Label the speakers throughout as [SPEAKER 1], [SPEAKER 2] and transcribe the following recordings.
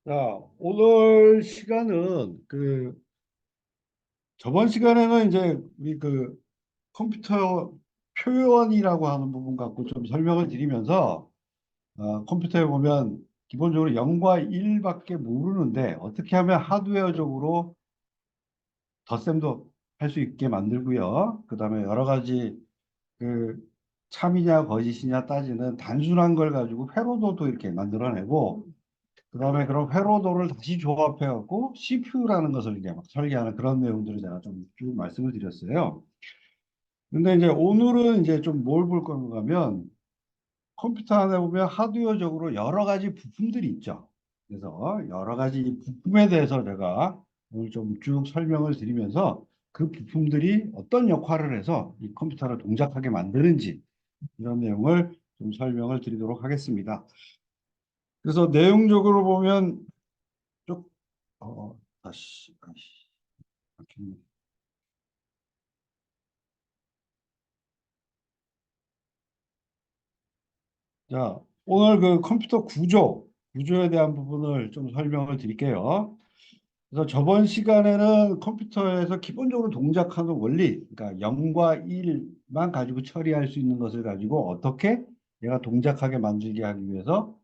[SPEAKER 1] 자, 오늘 시간은 저번 시간에는 이제 우리 컴퓨터 표현이라고 하는 부분 갖고 좀 설명을 드리면서 컴퓨터에 보면 기본적으로 0과 1밖에 모르는데 어떻게 하면 하드웨어적으로 덧셈도 할 수 있게 만들고요. 그다음에 여러 가지 그 참이냐 거짓이냐 따지는 단순한 걸 가지고 회로도도 이렇게 만들어내고 그다음에 그런 회로도를 다시 조합해 갖고 CPU라는 것을 이제 막 설계하는 그런 내용들을 제가 좀 쭉 말씀을 드렸어요. 근데 이제 오늘은 이제 좀 뭘 볼 건가 하면 컴퓨터 안에 보면 하드웨어적으로 여러 가지 부품들이 있죠. 그래서 여러 가지 부품에 대해서 제가 오늘 좀 쭉 설명을 드리면서 그 부품들이 어떤 역할을 해서 이 컴퓨터를 동작하게 만드는지 이런 내용을 좀 설명을 드리도록 하겠습니다. 그래서 내용적으로 보면 쭉 다시 바뀌었네. 자, 오늘 그 컴퓨터 구조에 대한 부분을 좀 설명을 드릴게요. 그래서 저번 시간에는 컴퓨터에서 기본적으로 동작하는 원리, 그러니까 0과 1만 가지고 처리할 수 있는 것을 가지고 어떻게 얘가 동작하게 만들게 하기 위해서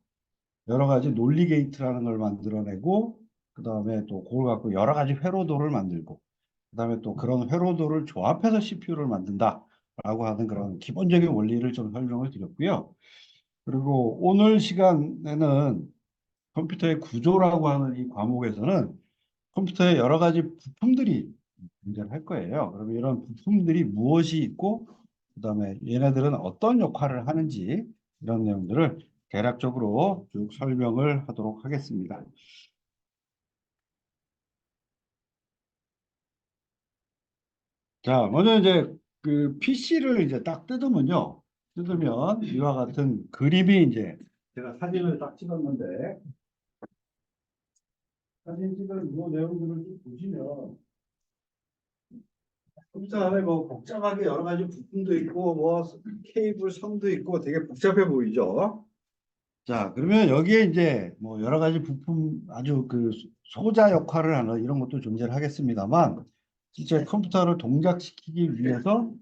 [SPEAKER 1] 여러 가지 논리 게이트라는 걸 만들어내고, 그 다음에 또 그걸 갖고 여러 가지 회로도를 만들고, 그 다음에 또 그런 회로도를 조합해서 CPU를 만든다라고 하는 그런 기본적인 원리를 좀 설명을 드렸고요. 그리고 오늘 시간에는 컴퓨터의 구조라고 하는 이 과목에서는 컴퓨터에 여러 가지 부품들이 존재할 거예요. 그러면 이런 부품들이 무엇이 있고, 그다음에 얘네들은 어떤 역할을 하는지 이런 내용들을 대략적으로 쭉 설명을 하도록 하겠습니다. 자, 먼저 이제 그 PC를 이제 딱 뜯으면 이와 같은 그림이 이제 제가 사진을 딱 찍었는데 사진 찍은 이 내용들을 쭉 보시면 컴퓨터 안에 뭐 복잡하게 여러 가지 부품도 있고 뭐 케이블 선도 있고 되게 복잡해 보이죠. 자, 그러면 여기에 이제 뭐 여러 가지 부품 아주 그 소자 역할을 하는 이런 것도 존재를 하겠습니다만 실제 컴퓨터를 동작시키기 위해서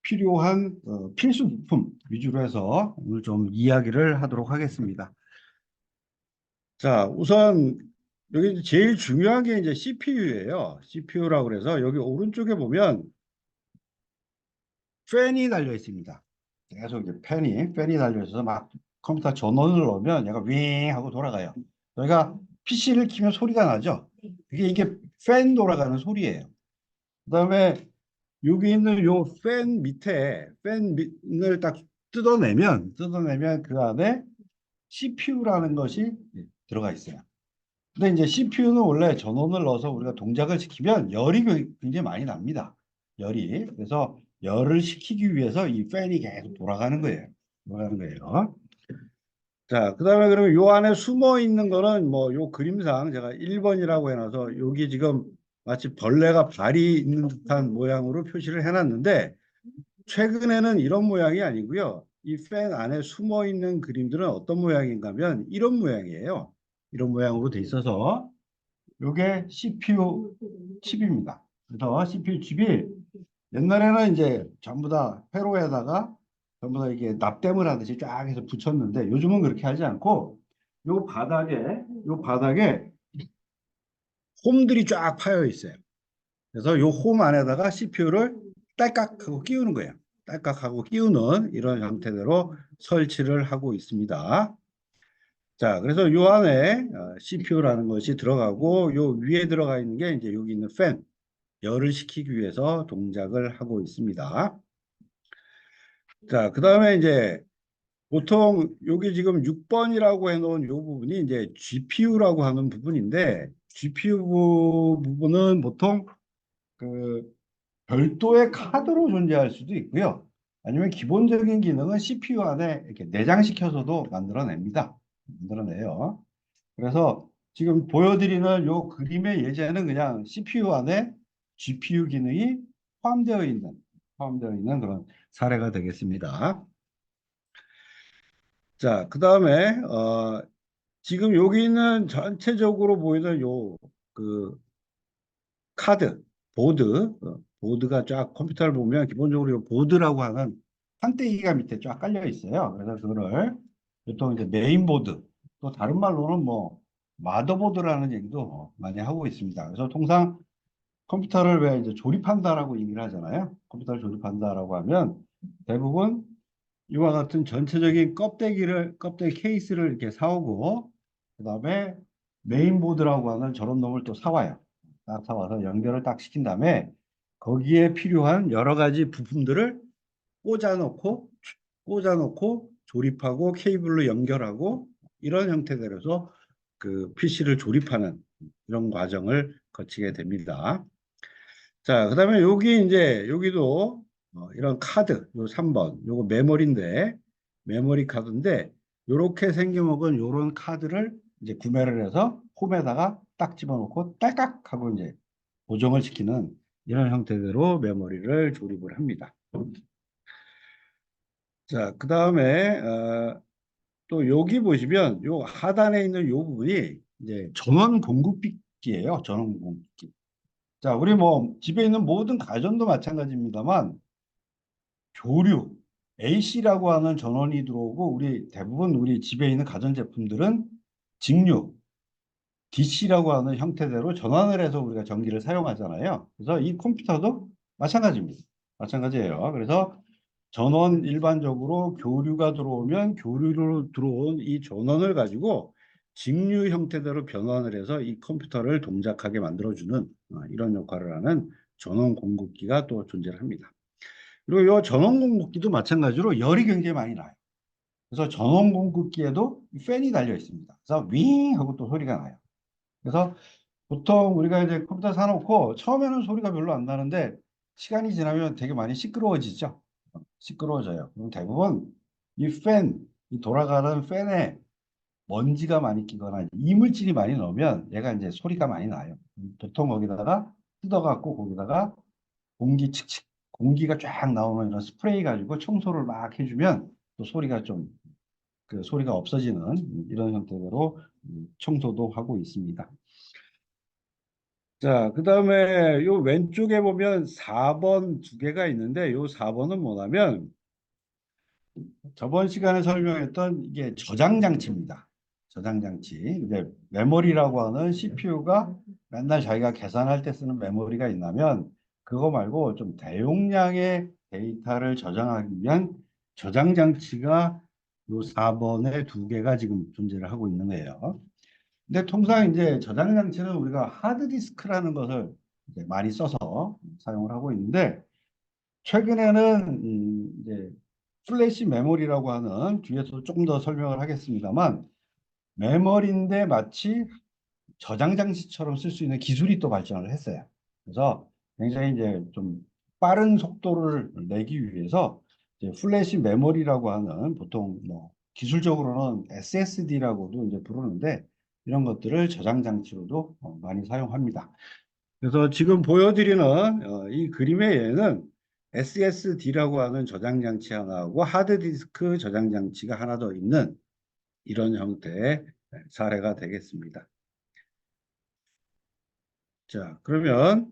[SPEAKER 1] 필요한 필수 부품 위주로 해서 오늘 좀 이야기를 하도록 하겠습니다. 자, 우선 여기 제일 중요한 게 이제 CPU예요. CPU라고 그래서 여기 오른쪽에 보면 팬이 달려 있습니다. 계속 이제 팬이 달려 있어서 막 컴퓨터 전원을 넣으면 얘가 윙 하고 돌아가요. 저희가 PC를 키면 소리가 나죠. 이게 팬 돌아가는 소리예요. 그다음에 여기 있는 요 팬 밑에 팬을 딱 뜯어내면 그 안에 CPU라는 것이 들어가 있어요. 근데 이제 CPU는 원래 전원을 넣어서 우리가 동작을 시키면 열이 굉장히 많이 납니다. 열이. 그래서 열을 식히기 위해서 이 팬이 계속 돌아가는 거예요. 돌아가는 거예요. 자, 그다음에 그러면 요 안에 숨어 있는 거는 뭐 요 그림상 제가 1번이라고 해놔서 여기 지금 마치 벌레가 발이 있는 듯한 모양으로 표시를 해놨는데 최근에는 이런 모양이 아니고요. 이 팬 안에 숨어 있는 그림들은 어떤 모양인가 하면 이런 모양이에요. 이런 모양으로 돼 있어서 요게 CPU 칩입니다. 그래서 CPU 칩이 옛날에는 이제 전부 다 회로에다가 전부 다 이게 납땜을 하듯이 쫙 해서 붙였는데 요즘은 그렇게 하지 않고 요 바닥에 홈들이 쫙 파여 있어요. 그래서 요 홈 안에다가 CPU를 딸깍하고 끼우는 거예요. 딸깍하고 끼우는 이런 형태대로 설치를 하고 있습니다. 자, 그래서 요 안에 CPU라는 것이 들어가고 요 위에 들어가 있는 게 이제 여기 있는 팬, 열을 식히기 위해서 동작을 하고 있습니다. 자, 그다음에 이제 보통 여기 지금 6번이라고 해놓은 요 부분이 이제 GPU라고 하는 부분인데 GPU 부분은 보통 그 별도의 카드로 존재할 수도 있고요. 아니면 기본적인 기능은 CPU 안에 이렇게 내장시켜서도 만들어냅니다. 만들어내요. 그래서 지금 보여드리는 요 그림의 예제는 그냥 CPU 안에 GPU 기능이 포함되어 있는 그런 사례가 되겠습니다. 자, 그 다음에 지금 여기 있는 전체적으로 보이는 그 카드, 보드, 보드가 쫙 컴퓨터를 보면 기본적으로 이 보드라고 하는 판때기가 밑에 쫙 깔려 있어요. 그래서 그거를 보통 이제 메인보드, 또 다른 말로는 뭐 마더보드라는 얘기도 많이 하고 있습니다. 그래서 통상 컴퓨터를 왜 이제 조립한다라고 얘기를 하잖아요. 컴퓨터를 조립한다라고 하면 대부분 이와 같은 전체적인 껍데기 케이스를 이렇게 사오고, 그 다음에 메인보드라고 하는 저런 놈을 또 사와요. 딱 사와서 연결을 딱 시킨 다음에 거기에 필요한 여러 가지 부품들을 꽂아놓고, 조립하고 케이블로 연결하고 이런 형태대로 해서 그 PC를 조립하는 이런 과정을 거치게 됩니다. 자, 그다음에 여기 이제 여기도 이런 카드, 요 3번, 요거 메모리인데 메모리 카드인데 요렇게 생겨먹은 요런 카드를 이제 구매를 해서 홈에다가 딱 집어넣고 딸깍 하고 이제 고정을 시키는 이런 형태대로 메모리를 조립을 합니다. 자, 그다음에 또 여기 보시면 요 하단에 있는 요 부분이 이제 전원 공급기예요. 전원 공급기. 자, 우리 뭐 집에 있는 모든 가전도 마찬가지입니다만 교류 AC라고 하는 전원이 들어오고 우리 대부분 우리 집에 있는 가전제품들은 직류 DC라고 하는 형태대로 전환을 해서 우리가 전기를 사용하잖아요. 그래서 이 컴퓨터도 마찬가지입니다. 마찬가지예요. 그래서 전원 일반적으로 교류가 들어오면 교류로 들어온 이 전원을 가지고 직류 형태대로 변환을 해서 이 컴퓨터를 동작하게 만들어주는 이런 역할을 하는 전원 공급기가 또 존재를 합니다. 그리고 이 전원 공급기도 마찬가지로 열이 굉장히 많이 나요. 그래서 전원 공급기에도 팬이 달려 있습니다. 그래서 윙 하고 또 소리가 나요. 그래서 보통 우리가 이제 컴퓨터 사놓고 처음에는 소리가 별로 안 나는데 시간이 지나면 되게 많이 시끄러워지죠. 시끄러워져요. 그럼 대부분 이 돌아가는 팬에 먼지가 많이 끼거나 이물질이 많이 넣으면 얘가 이제 소리가 많이 나요. 보통 거기다가 뜯어갖고 거기다가 공기가 쫙 나오는 이런 스프레이 가지고 청소를 막 해주면 또 소리가 좀 그 소리가 없어지는 이런 형태로 청소도 하고 있습니다. 자, 그 다음에 요 왼쪽에 보면 4번 두 개가 있는데 요 4번은 뭐냐면 저번 시간에 설명했던 이게 저장 장치입니다. 저장 장치. 이제 메모리라고 하는 CPU가 맨날 자기가 계산할 때 쓰는 메모리가 있다면 그거 말고 좀 대용량의 데이터를 저장하기 위한 저장 장치가 요 4번에 두 개가 지금 존재를 하고 있는 거예요. 근데 통상 이제 저장 장치는 우리가 하드디스크라는 것을 이제 많이 써서 사용을 하고 있는데 최근에는 이제 플래시 메모리라고 하는 뒤에서 조금 더 설명을 하겠습니다만 메모리인데 마치 저장 장치처럼 쓸 수 있는 기술이 또 발전을 했어요. 그래서 굉장히 이제 좀 빠른 속도를 내기 위해서 이제 플래시 메모리라고 하는 보통 뭐 기술적으로는 SSD라고도 이제 부르는데 이런 것들을 저장 장치로도 많이 사용합니다. 그래서 지금 보여드리는 이 그림의 예는 SSD라고 하는 저장 장치 하나하고 하드디스크 저장 장치가 하나 더 있는 이런 형태의 사례가 되겠습니다. 자, 그러면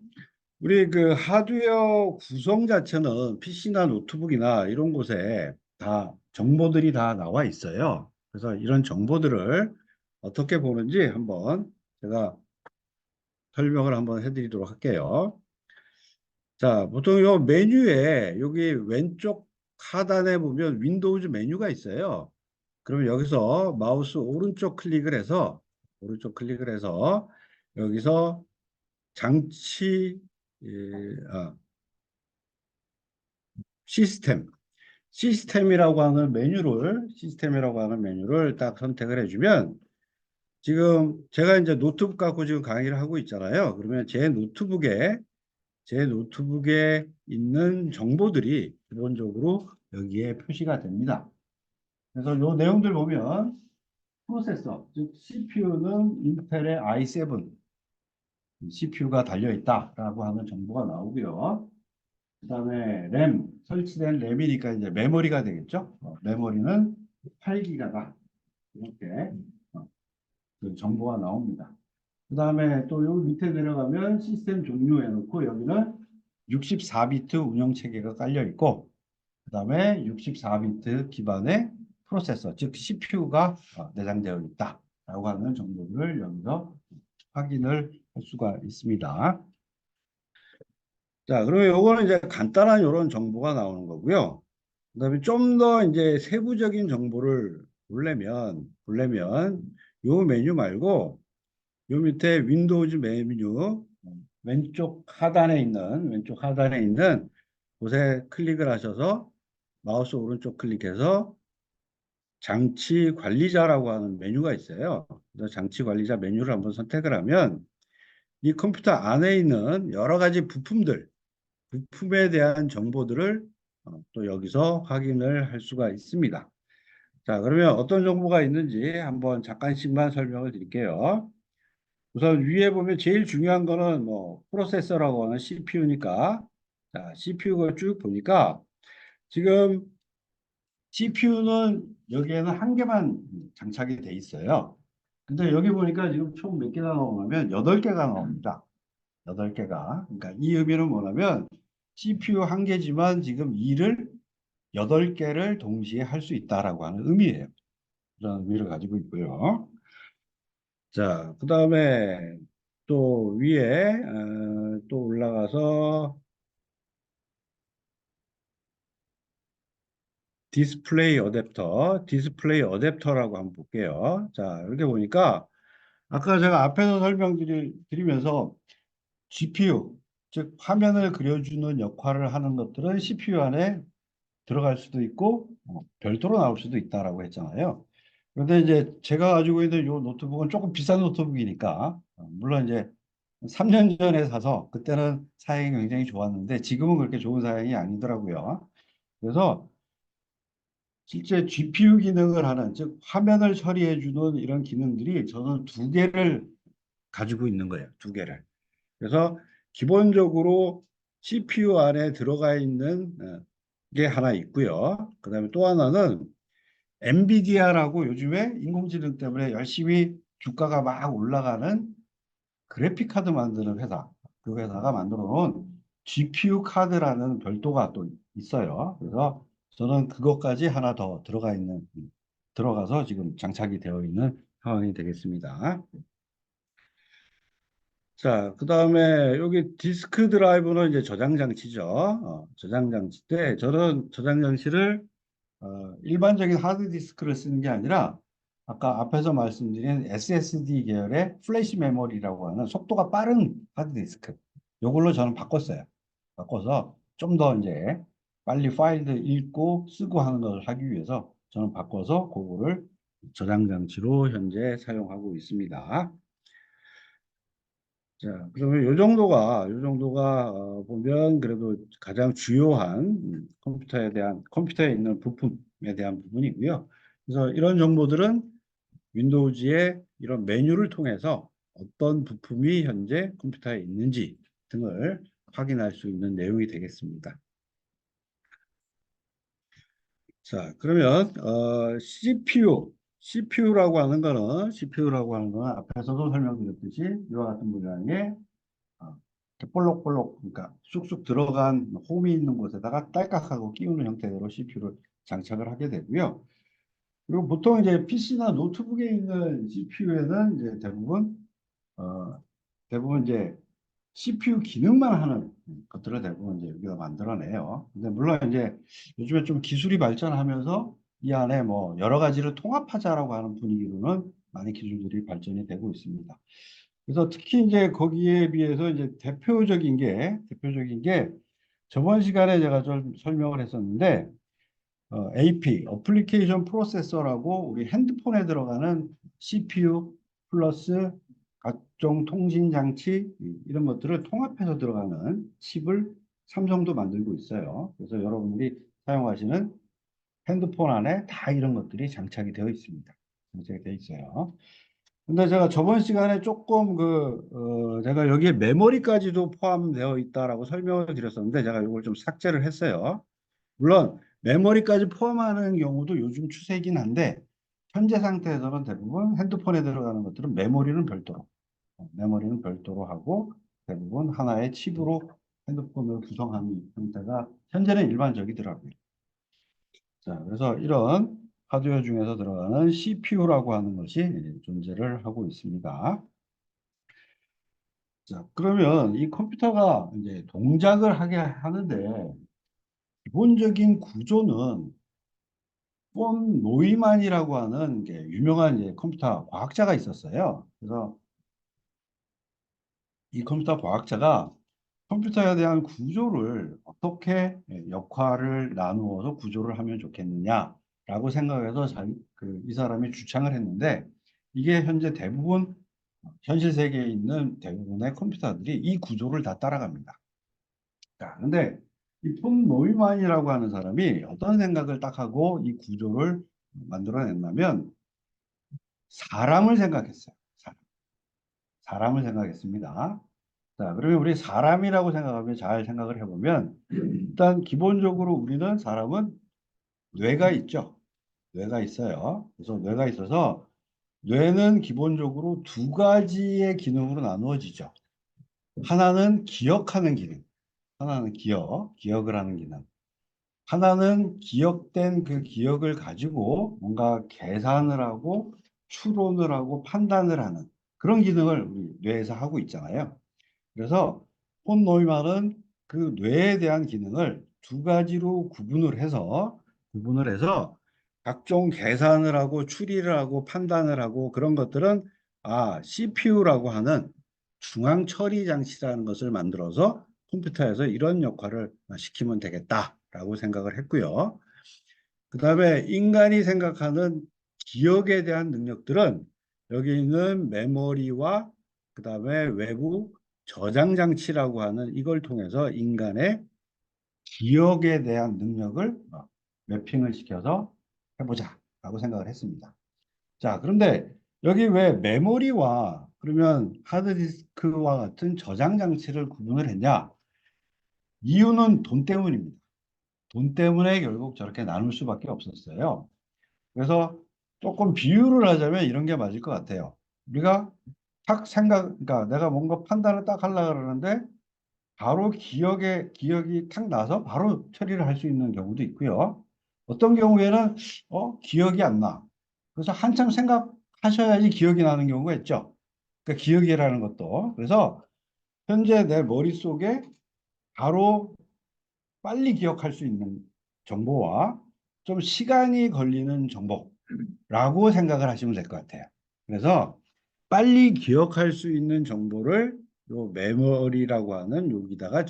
[SPEAKER 1] 우리 그 하드웨어 구성 자체는 PC나 노트북이나 이런 곳에 다 정보들이 다 나와 있어요. 그래서 이런 정보들을 어떻게 보는지 한번 제가 설명을 한번 해드리도록 할게요. 자, 보통 요 메뉴에 여기 왼쪽 하단에 보면 윈도우즈 메뉴가 있어요. 그러면 여기서 마우스 오른쪽 클릭을 해서 여기서 장치 예, 아, 시스템 시스템이라고 하는 메뉴를 딱 선택을 해주면 지금 제가 이제 노트북 갖고 지금 강의를 하고 있잖아요. 그러면 제 노트북에 있는 정보들이 기본적으로 여기에 표시가 됩니다. 그래서 이 내용들 보면 프로세서, 즉 CPU는 인텔의 i7 CPU가 달려있다라고 하는 정보가 나오고요. 그 다음에 설치된 램이니까 이제 메모리가 되겠죠. 메모리는 8기가다. 이렇게. 그 정보가 나옵니다. 그 다음에 또 여기 밑에 내려가면 시스템 종류 해놓고 여기는 64비트 운영 체계가 깔려 있고 그 다음에 64비트 기반의 프로세서, 즉 CPU가 내장되어 있다라고 하는 정보를 여기서 확인을 할 수가 있습니다. 자, 그러면 요거는 이제 간단한 이런 정보가 나오는 거고요. 그다음에 좀 더 이제 세부적인 정보를 보려면 요 메뉴 말고 요 밑에 윈도우즈 메뉴 왼쪽 하단에 있는 곳에 클릭을 하셔서 마우스 오른쪽 클릭해서 장치 관리자라고 하는 메뉴가 있어요. 그래서 장치 관리자 메뉴를 한번 선택을 하면 이 컴퓨터 안에 있는 여러 가지 부품에 대한 정보들을 또 여기서 확인을 할 수가 있습니다. 자, 그러면 어떤 정보가 있는지 한번 잠깐씩만 설명을 드릴게요. 우선 위에 보면 제일 중요한 거는 뭐 프로세서라고 하는 CPU니까 자, CPU가 쭉 보니까 지금 CPU는 여기에는 한 개만 장착이 돼 있어요. 근데 여기 보니까 지금 총 몇 개가 나오냐면 8개가 나옵니다. 8개가. 그러니까 이 의미는 뭐냐면 CPU 한 개지만 지금 일을 8개를 동시에 할 수 있다라고 하는 의미예요. 그런 의미를 가지고 있고요. 자, 그 다음에 또 위에 또 올라가서 디스플레이 어댑터라고 한번 볼게요. 자, 이렇게 보니까 아까 제가 앞에서 설명드리면서 GPU, 즉 화면을 그려주는 역할을 하는 것들은 CPU 안에 들어갈 수도 있고 별도로 나올 수도 있다라고 했잖아요. 그런데 이제 제가 가지고 있는 이 노트북은 조금 비싼 노트북이니까 물론 이제 3년 전에 사서 그때는 사양이 굉장히 좋았는데 지금은 그렇게 좋은 사양이 아니더라고요. 그래서 실제 GPU 기능을 하는 즉 화면을 처리해 주는 이런 기능들이 저는 2개를 가지고 있는 거예요. 2개를. 그래서 기본적으로 CPU 안에 들어가 있는 게 하나 있고요. 그다음에 또 하나는 엔비디아라고 요즘에 인공지능 때문에 열심히 주가가 막 올라가는 그래픽 카드 만드는 회사. 그 회사가 만들어 놓은 GPU 카드라는 별도가 또 있어요. 그래서 저는 그것까지 하나 더 들어가서 지금 장착이 되어 있는 상황이 되겠습니다. 자, 그 다음에 여기 디스크 드라이브는 이제 저장 장치죠. 저장 장치 때 저는 저장 장치를 일반적인 하드 디스크를 쓰는 게 아니라 아까 앞에서 말씀드린 SSD 계열의 플래시 메모리라고 하는 속도가 빠른 하드 디스크. 이걸로 저는 바꿨어요. 바꿔서 좀 더 이제 빨리 파일을 읽고 쓰고 하는 것을 하기 위해서 저는 바꿔서 그거를 저장 장치로 현재 사용하고 있습니다. 자, 그러면 보면 그래도 가장 주요한 컴퓨터에 있는 부품에 대한 부분이고요. 그래서 이런 정보들은 윈도우즈의 이런 메뉴를 통해서 어떤 부품이 현재 컴퓨터에 있는지 등을 확인할 수 있는 내용이 되겠습니다. 자, 그러면 CPU라고 하는 거는 앞에서도 설명드렸듯이 이와 같은 모양의 이렇게 볼록볼록 그러니까 쑥쑥 들어간 홈이 있는 곳에다가 딸깍하고 끼우는 형태로 CPU를 장착을 하게 되고요. 그리고 보통 이제 PC나 노트북에 있는 CPU에는 이제 대부분 이제 CPU 기능만 하는 것들을 대부분 이제 여기가 만들어내요. 근데 물론 이제 요즘에 좀 기술이 발전하면서 이 안에 뭐 여러 가지를 통합하자라고 하는 분위기로는 많은 기술들이 발전이 되고 있습니다. 그래서 특히 이제 거기에 비해서 이제 대표적인 게 저번 시간에 제가 좀 설명을 했었는데 AP, 어플리케이션 프로세서라고 우리 핸드폰에 들어가는 CPU 플러스 각종 통신 장치 이런 것들을 통합해서 들어가는 칩을 삼성도 만들고 있어요. 그래서 여러분들이 사용하시는 핸드폰 안에 다 이런 것들이 장착이 되어 있습니다. 장착이 되어 있어요. 근데 제가 저번 시간에 조금 제가 여기에 메모리까지도 포함되어 있다라고 설명을 드렸었는데 제가 이걸 좀 삭제를 했어요. 물론 메모리까지 포함하는 경우도 요즘 추세이긴 한데 현재 상태에서는 대부분 핸드폰에 들어가는 것들은 메모리는 별도로 하고 대부분 하나의 칩으로 핸드폰을 구성하는 형태가 현재는 일반적이더라고요. 자, 그래서 이런 하드웨어 중에서 들어가는 CPU라고 하는 것이 존재를 하고 있습니다. 자, 그러면 이 컴퓨터가 이제 동작을 하게 하는데 기본적인 구조는 폰 노이만이라고 하는 게 유명한 이제 컴퓨터 과학자가 있었어요. 그래서 이 컴퓨터 과학자가 컴퓨터에 대한 구조를 어떻게 역할을 나누어서 구조를 하면 좋겠느냐라고 생각해서 이 사람이 주창을 했는데 이게 현재 대부분 현실 세계에 있는 대부분의 컴퓨터들이 이 구조를 다 따라갑니다. 자, 근데 이 폰 노이만이라고 하는 사람이 어떤 생각을 딱 하고 이 구조를 만들어냈냐면 사람을 생각했어요. 사람을 생각했습니다. 자, 그러면 우리 사람이라고 생각하면 잘 생각을 해보면 일단 기본적으로 우리는 사람은 뇌가 있죠. 뇌가 있어요. 그래서 뇌가 있어서 뇌는 기본적으로 두 가지의 기능으로 나누어지죠. 하나는 기억하는 기능, 하나는 기억을 하는 기능. 하나는 기억된 그 기억을 가지고 뭔가 계산을 하고 추론을 하고 판단을 하는 그런 기능을 우리 뇌에서 하고 있잖아요. 그래서 폰 노이만은 그 뇌에 대한 기능을 두 가지로 구분을 해서 각종 계산을 하고 추리를 하고 판단을 하고 그런 것들은 CPU라고 하는 중앙 처리 장치라는 것을 만들어서 컴퓨터에서 이런 역할을 시키면 되겠다라고 생각을 했고요. 그 다음에 인간이 생각하는 기억에 대한 능력들은 여기 있는 메모리와 그 다음에 외부 저장 장치라고 하는 이걸 통해서 인간의 기억에 대한 능력을 매핑을 시켜서 해보자라고 생각을 했습니다. 자, 그런데 여기 왜 메모리와 그러면 하드디스크와 같은 저장 장치를 구분을 했냐? 이유는 돈 때문입니다. 돈 때문에 결국 저렇게 나눌 수밖에 없었어요. 그래서 조금 비유를 하자면 이런 게 맞을 것 같아요. 우리가 그러니까 내가 뭔가 판단을 딱 하려고 그러는데 바로 기억이 탁 나서 바로 처리를 할 수 있는 경우도 있고요. 어떤 경우에는 기억이 안 나. 그래서 한참 생각하셔야지 기억이 나는 경우가 있죠. 그러니까 기억이라는 것도. 그래서 현재 내 머릿속에 바로 빨리 기억할 수 있는 정보와 좀 시간이 걸리는 정보라고 생각을 하시면 될 것 같아요. 그래서 빨리 기억할 수 있는 정보를 요 메모리라고 하는 여기다가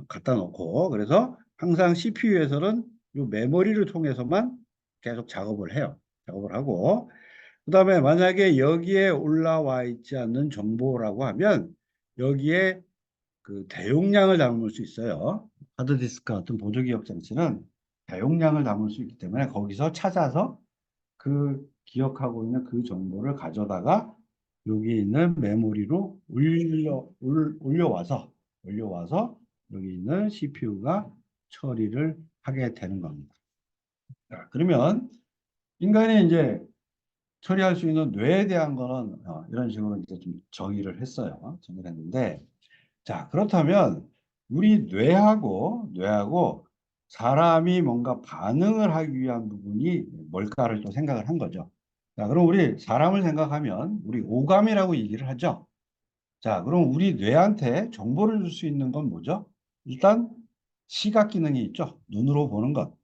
[SPEAKER 1] 갖다 놓고 그래서 항상 CPU에서는 요 메모리를 통해서만 계속 작업을 해요. 작업을 하고 그다음에 만약에 여기에 올라와 있지 않는 정보라고 하면 여기에 그 대용량을 담을 수 있어요. 하드디스크 같은 보조기억 장치는 대용량을 담을 수 있기 때문에 거기서 찾아서 그 기억하고 있는 그 정보를 가져다가 여기 있는 메모리로 올려와서 여기 있는 CPU가 처리를 하게 되는 겁니다. 자, 그러면 인간이 이제 처리할 수 있는 뇌에 대한 거는 이런 식으로 이제 좀 정의를 했어요. 정의를 했는데 자, 그렇다면 우리 뇌하고 사람이 뭔가 반응을 하기 위한 부분이 뭘까를 또 생각을 한 거죠. 자, 그럼 우리 사람을 생각하면 우리 오감이라고 얘기를 하죠. 자, 그럼 우리 뇌한테 정보를 줄 수 있는 건 뭐죠? 일단 시각 기능이 있죠. 눈으로 보는 것.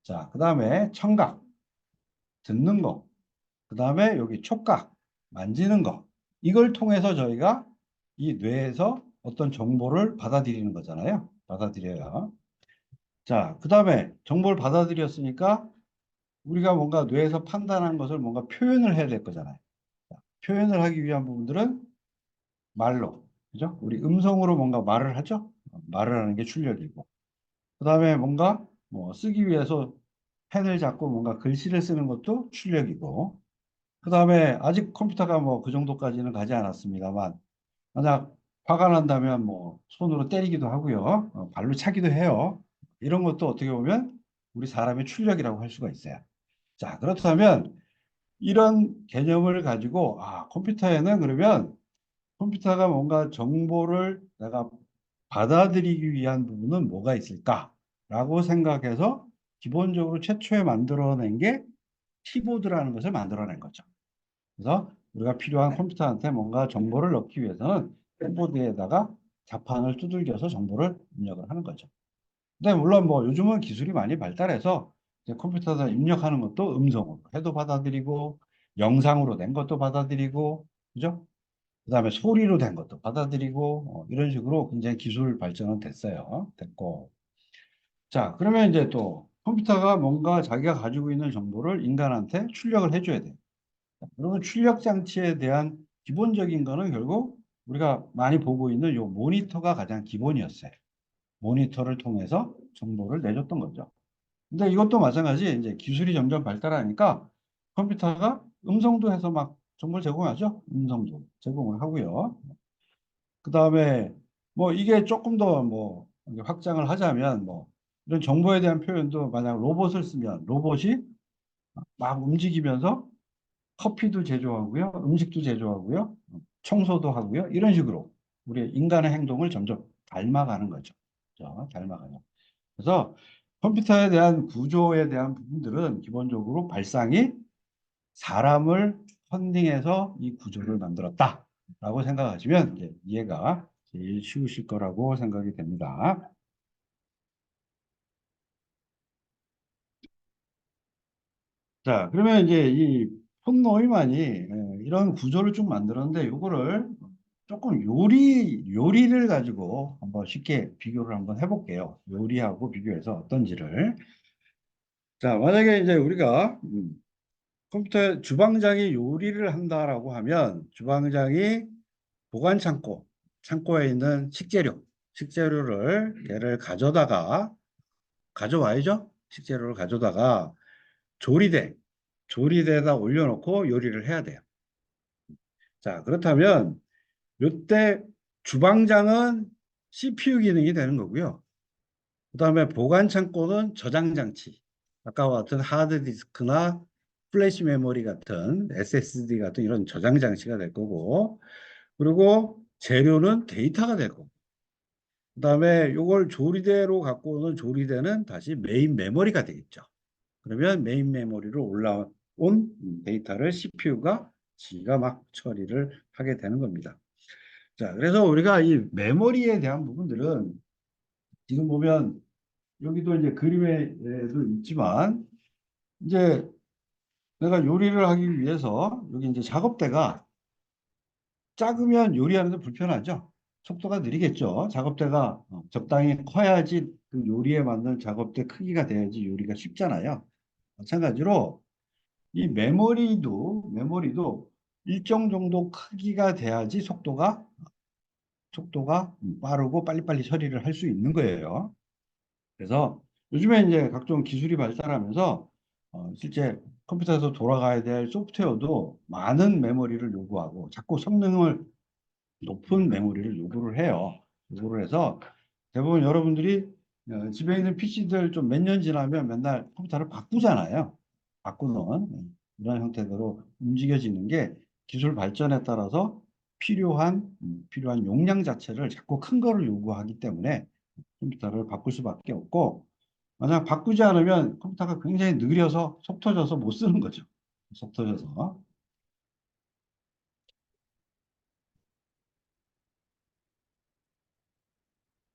[SPEAKER 1] 자, 그 다음에 청각, 듣는 거. 그 다음에 여기 촉각, 만지는 거. 이걸 통해서 저희가 이 뇌에서 어떤 정보를 받아들이는 거잖아요. 받아들여요. 자, 그 다음에 정보를 받아들였으니까 우리가 뭔가 뇌에서 판단한 것을 뭔가 표현을 해야 될 거잖아요. 자, 표현을 하기 위한 부분들은 말로, 그죠? 우리 음성으로 뭔가 말을 하죠? 말을 하는 게 출력이고. 그 다음에 뭔가 뭐 쓰기 위해서 펜을 잡고 뭔가 글씨를 쓰는 것도 출력이고. 그 다음에 아직 컴퓨터가 뭐 그 정도까지는 가지 않았습니다만 만약 화가 난다면 뭐 손으로 때리기도 하고요. 발로 차기도 해요. 이런 것도 어떻게 보면 우리 사람의 출력이라고 할 수가 있어요. 자, 그렇다면 이런 개념을 가지고 컴퓨터에는 그러면 컴퓨터가 뭔가 정보를 내가 받아들이기 위한 부분은 뭐가 있을까라고 생각해서 기본적으로 최초에 만들어낸 게 키보드라는 것을 만들어낸 거죠. 그래서 우리가 필요한 컴퓨터한테 뭔가 정보를 넣기 위해서는 키보드에다가 자판을 두들겨서 정보를 입력을 하는 거죠. 근데 물론 뭐 요즘은 기술이 많이 발달해서 이제 컴퓨터에다 입력하는 것도 음성으로 해도 받아들이고 영상으로 낸 것도 받아들이고 그죠? 그다음에 소리로 된 것도 받아들이고 이런 식으로 굉장히 기술 발전은 됐고. 자, 그러면 이제 또 컴퓨터가 뭔가 자기가 가지고 있는 정보를 인간한테 출력을 해줘야 돼요. 그러면 출력 장치에 대한 기본적인 거는 결국 우리가 많이 보고 있는 요 모니터가 가장 기본이었어요. 모니터를 통해서 정보를 내줬던 거죠. 근데 이것도 마찬가지 이제 기술이 점점 발달하니까 컴퓨터가 음성도 해서 막 정보를 제공하죠. 음성도 제공을 하고요. 그 다음에 뭐 이게 조금 더 뭐 확장을 하자면 뭐 이런 정보에 대한 표현도 만약 로봇을 쓰면 로봇이 막 움직이면서 커피도 제조하고요, 음식도 제조하고요, 청소도 하고요, 이런 식으로 우리 인간의 행동을 점점 닮아가는 거죠. 그죠? 닮아가요. 그래서 컴퓨터에 대한 구조에 대한 부분들은 기본적으로 발상이 사람을 펀딩해서 이 구조를 만들었다라고 생각하시면 이제 이해가 제일 쉬우실 거라고 생각이 됩니다. 자, 그러면 이제 이 폰 노이만이 이런 구조를 쭉 만들었는데 이거를 조금 요리를 가지고 한번 쉽게 비교를 한번 해볼게요. 요리하고 비교해서 어떤지를. 자, 만약에 이제 우리가 컴퓨터 주방장이 요리를 한다라고 하면 주방장이 보관 창고에 있는 식재료를 걔를 가져와야죠. 식재료를 가져다가 조리대, 조리대에다 올려놓고 요리를 해야 돼요. 자, 그렇다면 이때 주방장은 CPU 기능이 되는 거고요. 그 다음에 보관 창고는 저장 장치. 아까와 같은 하드디스크나 플래시 메모리 같은 SSD 같은 이런 저장 장치가 될 거고, 그리고 재료는 데이터가 되고, 그 다음에 이걸 조리대로 갖고 오는 조리대는 다시 메인 메모리가 되겠죠. 그러면 메인 메모리로 올라온 데이터를 CPU가 지가 막 처리를 하게 되는 겁니다. 자, 그래서 우리가 이 메모리에 대한 부분들은 지금 보면 여기도 이제 그림에도 있지만 이제 내가 요리를 하기 위해서 여기 이제 작업대가 작으면 요리하는데 불편하죠. 속도가 느리겠죠. 작업대가 적당히 커야지 그 요리에 맞는 작업대 크기가 돼야지 요리가 쉽잖아요. 마찬가지로 이 메모리도 일정 정도 크기가 돼야지 속도가 빠르고 빨리빨리 처리를 할 수 있는 거예요. 그래서 요즘에 이제 각종 기술이 발달하면서 실제 컴퓨터에서 돌아가야 될 소프트웨어도 많은 메모리를 요구하고 자꾸 성능을 높은 메모리를 요구를 해요. 요구를 해서 대부분 여러분들이 집에 있는 PC들 좀 몇 년 지나면 맨날 컴퓨터를 바꾸잖아요. 바꾸는 이런 형태대로 움직여지는 게 기술 발전에 따라서 필요한 용량 자체를 자꾸 큰 거를 요구하기 때문에 컴퓨터를 바꿀 수밖에 없고 만약 바꾸지 않으면 컴퓨터가 굉장히 느려서 속 터져서 못 쓰는 거죠. 속 터져서.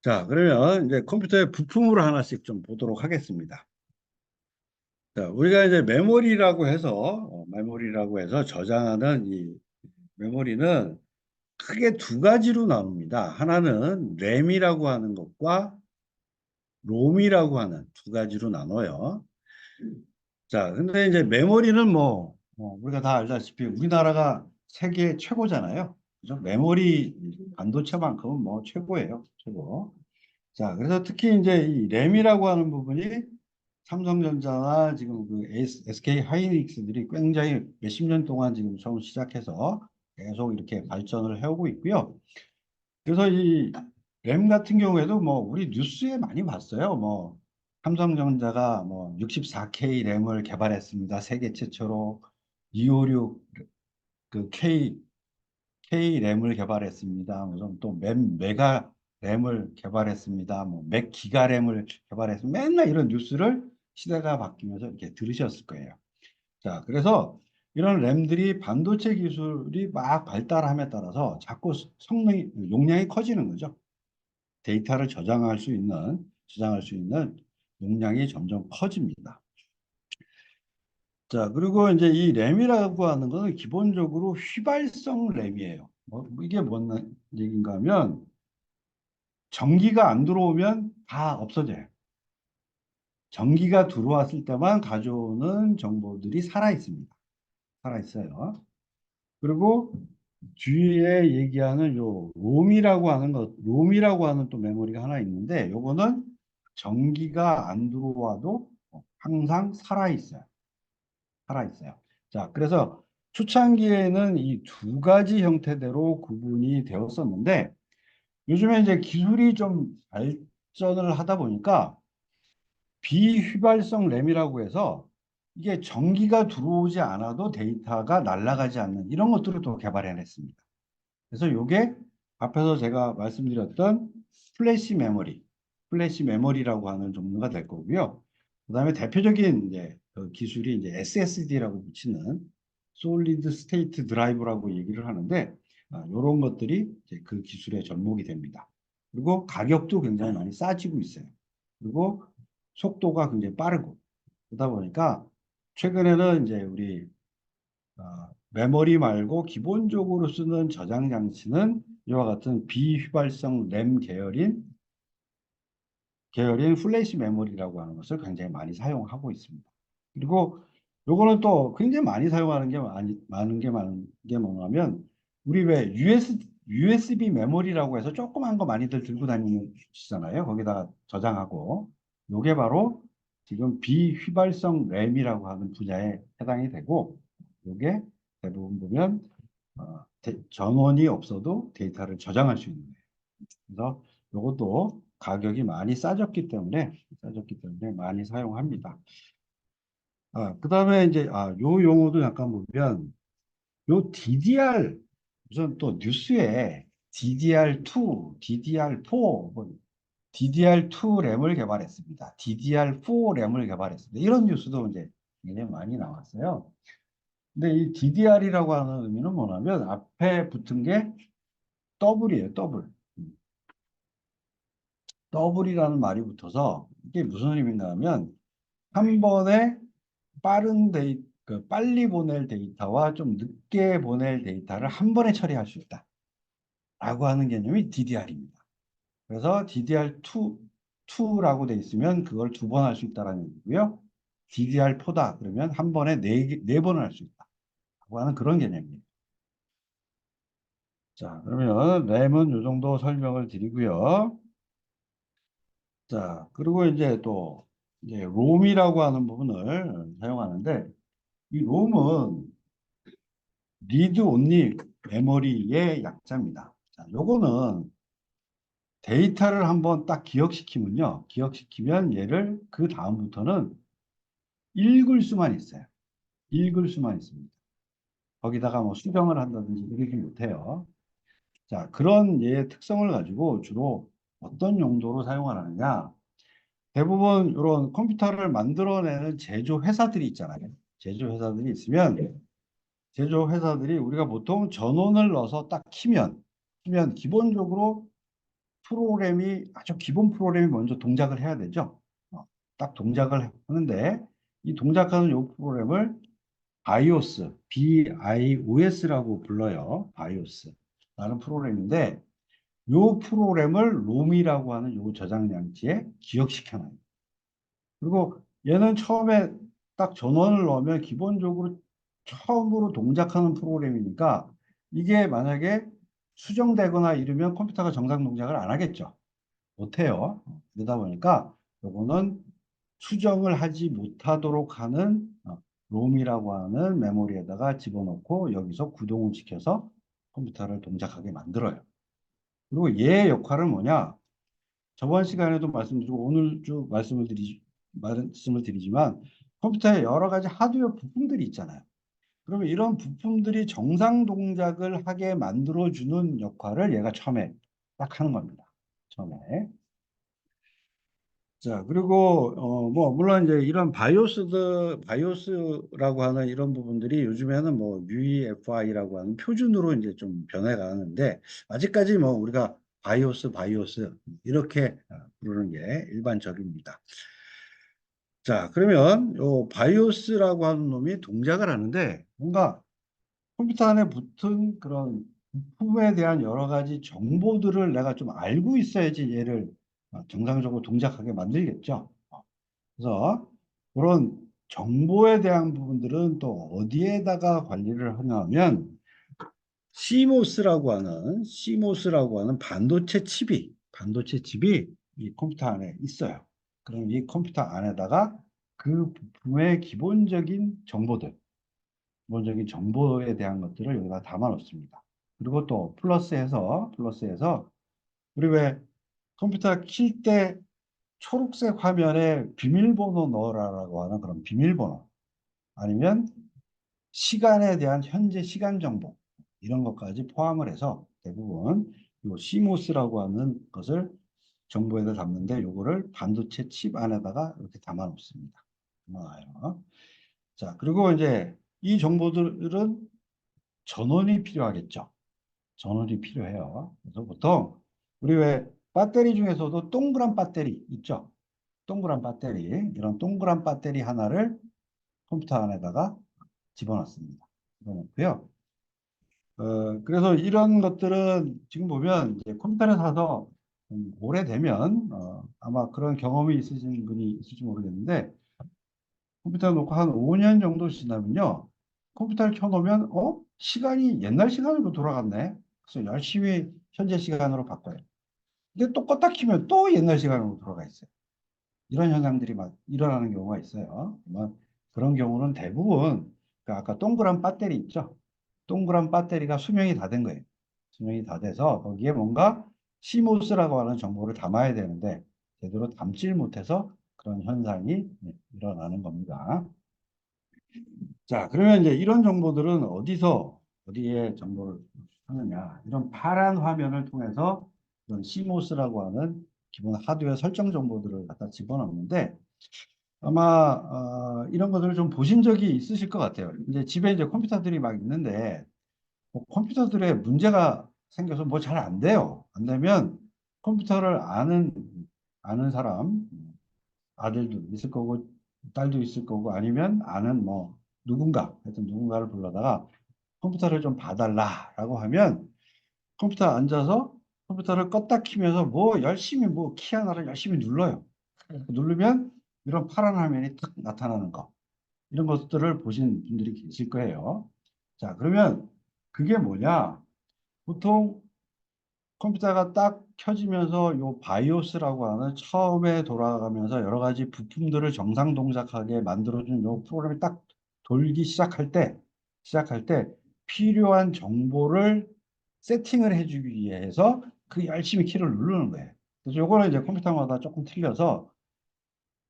[SPEAKER 1] 자, 그러면 이제 컴퓨터의 부품으로 하나씩 좀 보도록 하겠습니다. 자, 우리가 이제 메모리라고 해서 저장하는 이 메모리는 크게 두 가지로 나눕니다. 하나는 램이라고 하는 것과 롬이라고 하는 두 가지로 나눠요. 자, 근데 이제 메모리는 우리가 다 알다시피 우리나라가 세계 최고잖아요. 그죠? 메모리 반도체만큼은 뭐 최고예요. 최고. 자, 그래서 특히 이제 이 램이라고 하는 부분이 삼성전자나 지금 그 SK 하이닉스들이 굉장히 몇십 년 동안 지금 처음 시작해서 계속 이렇게 발전을 해오고 있고요. 그래서 이 램 같은 경우에도 뭐 우리 뉴스에 많이 봤어요. 뭐 삼성전자가 뭐 64K 램을 개발했습니다. 세계 최초로. 256 그 K 램을 개발했습니다. 무슨 또 메가 램을 개발했습니다. 뭐 맥 기가 램을 개발했습니다. 맨날 이런 뉴스를 시대가 바뀌면서 이렇게 들으셨을 거예요. 자, 그래서 이런 램들이 반도체 기술이 막 발달함에 따라서 자꾸 성능이, 용량이 커지는 거죠. 데이터를 저장할 수 있는 용량이 점점 커집니다. 자, 그리고 이제 이 램이라고 하는 거는 기본적으로 휘발성 램이에요. 이게 뭔 얘기인가 하면 전기가 안 들어오면 다 없어져요. 전기가 들어왔을 때만 가져오는 정보들이 살아 있습니다. 살아 있어요. 그리고 뒤에 얘기하는 요 롬이라고 하는 또 메모리가 하나 있는데 요거는 전기가 안 들어와도 항상 살아 있어요. 살아 있어요. 자, 그래서 초창기에는 이 두 가지 형태대로 구분이 되었었는데 요즘에 이제 기술이 좀 발전을 하다 보니까 비휘발성 램이라고 해서 이게 전기가 들어오지 않아도 데이터가 날아가지 않는 이런 것들을 또 개발해냈습니다. 그래서 이게 앞에서 제가 말씀드렸던 플래시 메모리, 플래시 메모리라고 하는 종류가 될 거고요. 그다음에 대표적인 이제 그 기술이 이제 SSD라고 붙이는 솔리드 스테이트 드라이브라고 얘기를 하는데 이런 것들이 이제 그 기술의 접목이 됩니다. 그리고 가격도 굉장히 많이 싸지고 있어요. 그리고 속도가 굉장히 빠르고 그러다 보니까 최근에는 이제 우리 메모리 말고 기본적으로 쓰는 저장 장치는 이와 같은 비휘발성 램 계열인 플래시 메모리라고 하는 것을 굉장히 많이 사용하고 있습니다. 그리고 요거는 또 굉장히 많이 사용하는 게 많은 게 뭐냐면 우리 왜 USB 메모리라고 해서 조그만 거 많이들 들고 다니시잖아요. 거기다가 저장하고 요게 바로 지금 비휘발성 램이라고 하는 분야에 해당이 되고 요게 대부분 보면 전원이 없어도 데이터를 저장할 수 있는 거예요. 그래서 이것도 가격이 많이 싸졌기 때문에 많이 사용합니다. 그다음에 이제 요 용어도 약간 보면 요 DDR 무슨 또 뉴스에 DDR2, DDR4, 뭐 DDR2 램을 개발했습니다. DDR4 램을 개발했습니다. 이런 뉴스도 이제 굉장히 많이 나왔어요. 근데 이 DDR이라고 하는 의미는 뭐냐면 앞에 붙은 게 더블이에요, 더블. 더블이라는 말이 붙어서 이게 무슨 의미인가 하면 한 번에 빨리 보낼 데이터와 좀 늦게 보낼 데이터를 한 번에 처리할 수 있다라고 하는 개념이 DDR입니다. 그래서 DDR2라고 돼 있으면 그걸 두 번 할 수 있다라는 얘기고요. DDR4다 그러면 한 번에 네 번을 할 수 있다라고 하는 그런 개념이에요. 자, 그러면 램은 이 정도 설명을 드리고요. 자, 그리고 이제 또 이제 롬이라고 하는 부분을 사용하는데 이 롬은 리드 온리 메모리의 약자입니다. 자, 요거는 데이터를 한번 딱 기억시키면요. 기억시키면 얘를 그 다음부터는 읽을 수만 있어요. 읽을 수만 있습니다. 거기다가 뭐 수정을 한다든지 이러지 못해요. 자, 그런 얘의 특성을 가지고 주로 어떤 용도로 사용을 하느냐. 대부분 이런 컴퓨터를 만들어내는 제조회사들이 있잖아요. 제조회사들이 있으면 제조회사들이 우리가 보통 전원을 넣어서 딱 키면 기본적으로 프로그램이 아주 기본 프로그램이 먼저 동작을 해야 되죠. 딱 동작을 하는데 이 동작하는 이 프로그램을 BIOS라고 불러요. BIOS라는 프로그램인데 이 프로그램을 롬이라고 하는 이 저장 장치에 기억시켜놔요. 그리고 얘는 처음에 딱 전원을 넣으면 기본적으로 처음으로 동작하는 프로그램이니까 이게 만약에 수정되거나 이러면 컴퓨터가 정상 동작을 안 하겠죠. 못해요. 그러다 보니까 요거는 수정을 하지 못하도록 하는 롬이라고 하는 메모리에다가 집어넣고 여기서 구동을 시켜서 컴퓨터를 동작하게 만들어요. 그리고 얘의 역할은 뭐냐? 저번 시간에도 말씀드리고 오늘 쭉 말씀을 드리지만 컴퓨터에 여러 가지 하드웨어 부품들이 있잖아요. 그러면 이런 부품들이 정상 동작을 하게 만들어주는 역할을 얘가 처음에 딱 하는 겁니다. 처음에. 자, 그리고, 뭐, 물론 이제 이런 바이오스라고 하는 이런 부분들이 요즘에는 뭐, UEFI라고 하는 표준으로 이제 좀 변해가는데, 아직까지 뭐, 우리가 바이오스, 이렇게 부르는 게 일반적입니다. 자, 그러면 요 바이오스라고 하는 놈이 동작을 하는데, 뭔가 컴퓨터 안에 붙은 그런 부품에 대한 여러 가지 정보들을 내가 좀 알고 있어야지 얘를 정상적으로 동작하게 만들겠죠. 그래서 그런 정보에 대한 부분들은 또 어디에다가 관리를 하냐면 CMOS라고 하는 반도체 칩이 이 컴퓨터 안에 있어요. 그럼 이 컴퓨터 안에다가 그 부품의 기본적인 정보에 대한 것들을 여기다 담아 놓습니다. 그리고 또 플러스해서 우리 왜 컴퓨터 킬 때 초록색 화면에 비밀번호 넣어라라고 하는 그런 비밀번호 아니면 시간에 대한 현재 시간 정보 이런 것까지 포함을 해서 대부분 요 CMOS라고 하는 것을 정보에다 담는데 요거를 반도체 칩 안에다가 이렇게 담아 놓습니다. 담아놔요. 자, 그리고 이제 이 정보들은 전원이 필요하겠죠. 전원이 필요해요. 그래서 보통 우리 왜 배터리 중에서도 동그란 배터리 있죠. 동그란 배터리, 이런 동그란 배터리 하나를 컴퓨터 안에다가 집어넣습니다. 집어넣고요. 그래서 이런 것들은 지금 보면 이제 컴퓨터를 사서 오래되면 아마 그런 경험이 있으신 분이 있을지 모르겠는데 컴퓨터 놓고 한 5년 정도 지나면요. 컴퓨터를 켜놓으면 시간이 옛날 시간으로 돌아갔네. 그래서 열심히 현재 시간으로 바꿔요. 근데 또 껐다 키면 또 옛날 시간으로 돌아가 있어요. 이런 현상들이 막 일어나는 경우가 있어요. 그런 경우는 대부분 그 아까 동그란 배터리 있죠. 동그란 배터리가 수명이 다 된 거예요. 수명이 다 돼서 거기에 뭔가 CMOS라고 하는 정보를 담아야 되는데 제대로 담질 못해서 그런 현상이 일어나는 겁니다. 자, 그러면 이제 이런 정보들은 어디에 정보를 하느냐. 이런 파란 화면을 통해서 이런 CMOS라고 하는 기본 하드웨어 설정 정보들을 갖다 집어넣는데 아마 이런 것들을 좀 보신 적이 있으실 것 같아요. 이제 집에 이제 컴퓨터들이 막 있는데 뭐 컴퓨터들에 문제가 생겨서 뭐 잘 안 돼요. 안 되면 컴퓨터를 아는 사람, 아들도 있을 거고 딸도 있을 거고 아니면 아는 뭐 하여튼 누군가를 불러다가 컴퓨터를 좀 봐달라라고 하면 컴퓨터 앉아서 컴퓨터를 껐다 키면서 뭐 열심히 뭐 키 하나를 열심히 눌러요. 누르면 이런 파란 화면이 탁 나타나는 거. 이런 것들을 보신 분들이 계실 거예요. 자, 그러면 그게 뭐냐? 보통 컴퓨터가 딱 켜지면서 요 바이오스라고 하는 처음에 돌아가면서 여러 가지 부품들을 정상 동작하게 만들어준 요 프로그램이 딱 돌기 시작할 때 필요한 정보를 세팅을 해주기 위해서 그 열심히 키를 누르는 거예요. 그래서 요거는 이제 컴퓨터마다 조금 틀려서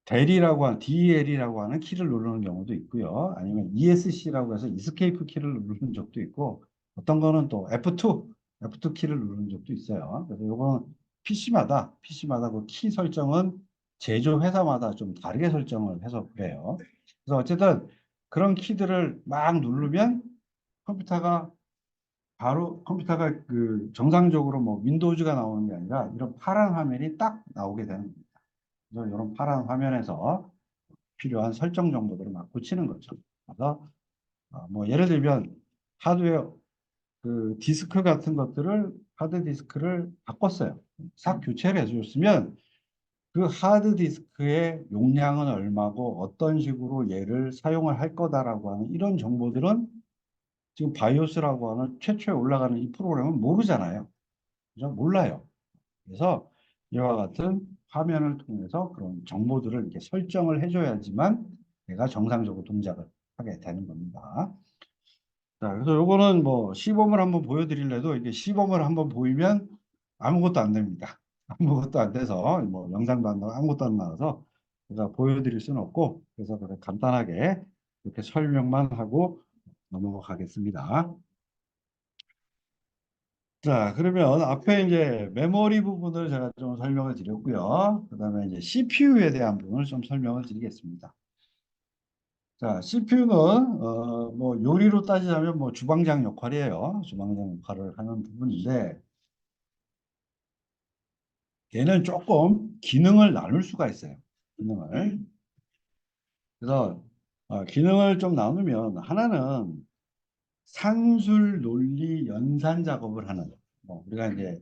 [SPEAKER 1] DL이라고 하는 키를 누르는 경우도 있고요. 아니면 ESC라고 해서 이스케이프 키를 누르는 적도 있고, 어떤 거는 또 F2 키를 누르는 적도 있어요. 그래서 요거는 PC마다 그 키 설정은 제조 회사마다 좀 다르게 설정을 해서 그래요. 그래서 어쨌든 그런 키들을 막 누르면 컴퓨터가 컴퓨터가 그 정상적으로 뭐 윈도우즈가 나오는 게 아니라 이런 파란 화면이 딱 나오게 되는 겁니다. 그래서 이런 파란 화면에서 필요한 설정 정보들을 막 붙이는 거죠. 그래서 뭐 예를 들면 하드웨어 그 디스크 같은 것들을 하드 디스크를 바꿨어요. 싹 교체를 해줬으면 그 하드 디스크의 용량은 얼마고 어떤 식으로 얘를 사용을 할 거다라고 하는 이런 정보들은 지금 바이오스라고 하는 최초에 올라가는 이 프로그램은 모르잖아요. 그죠? 몰라요. 그래서 이와 같은 화면을 통해서 그런 정보들을 이렇게 설정을 해줘야지만 내가 정상적으로 동작을 하게 되는 겁니다. 자, 그래서 요거는 뭐 시범을 한번 보여드릴래도 이게 시범을 한번 보이면 아무것도 안 됩니다. 아무것도 안 돼서 뭐 영상도 안 나와 아무것도 안 나와서 제가 보여드릴 수는 없고 그래서 그냥 간단하게 이렇게 설명만 하고 넘어가겠습니다. 자, 그러면 앞에 이제 메모리 부분을 제가 좀 설명을 드렸고요. 그 다음에 이제 CPU에 대한 부분을 좀 설명을 드리겠습니다. 자, CPU는 뭐 요리로 따지자면 뭐 주방장 역할이에요. 주방장 역할을 하는 부분인데 얘는 조금 기능을 나눌 수가 있어요. 기능을. 그래서 기능을 좀 나누면 하나는 산술 논리 연산 작업을 하는 뭐 우리가 이제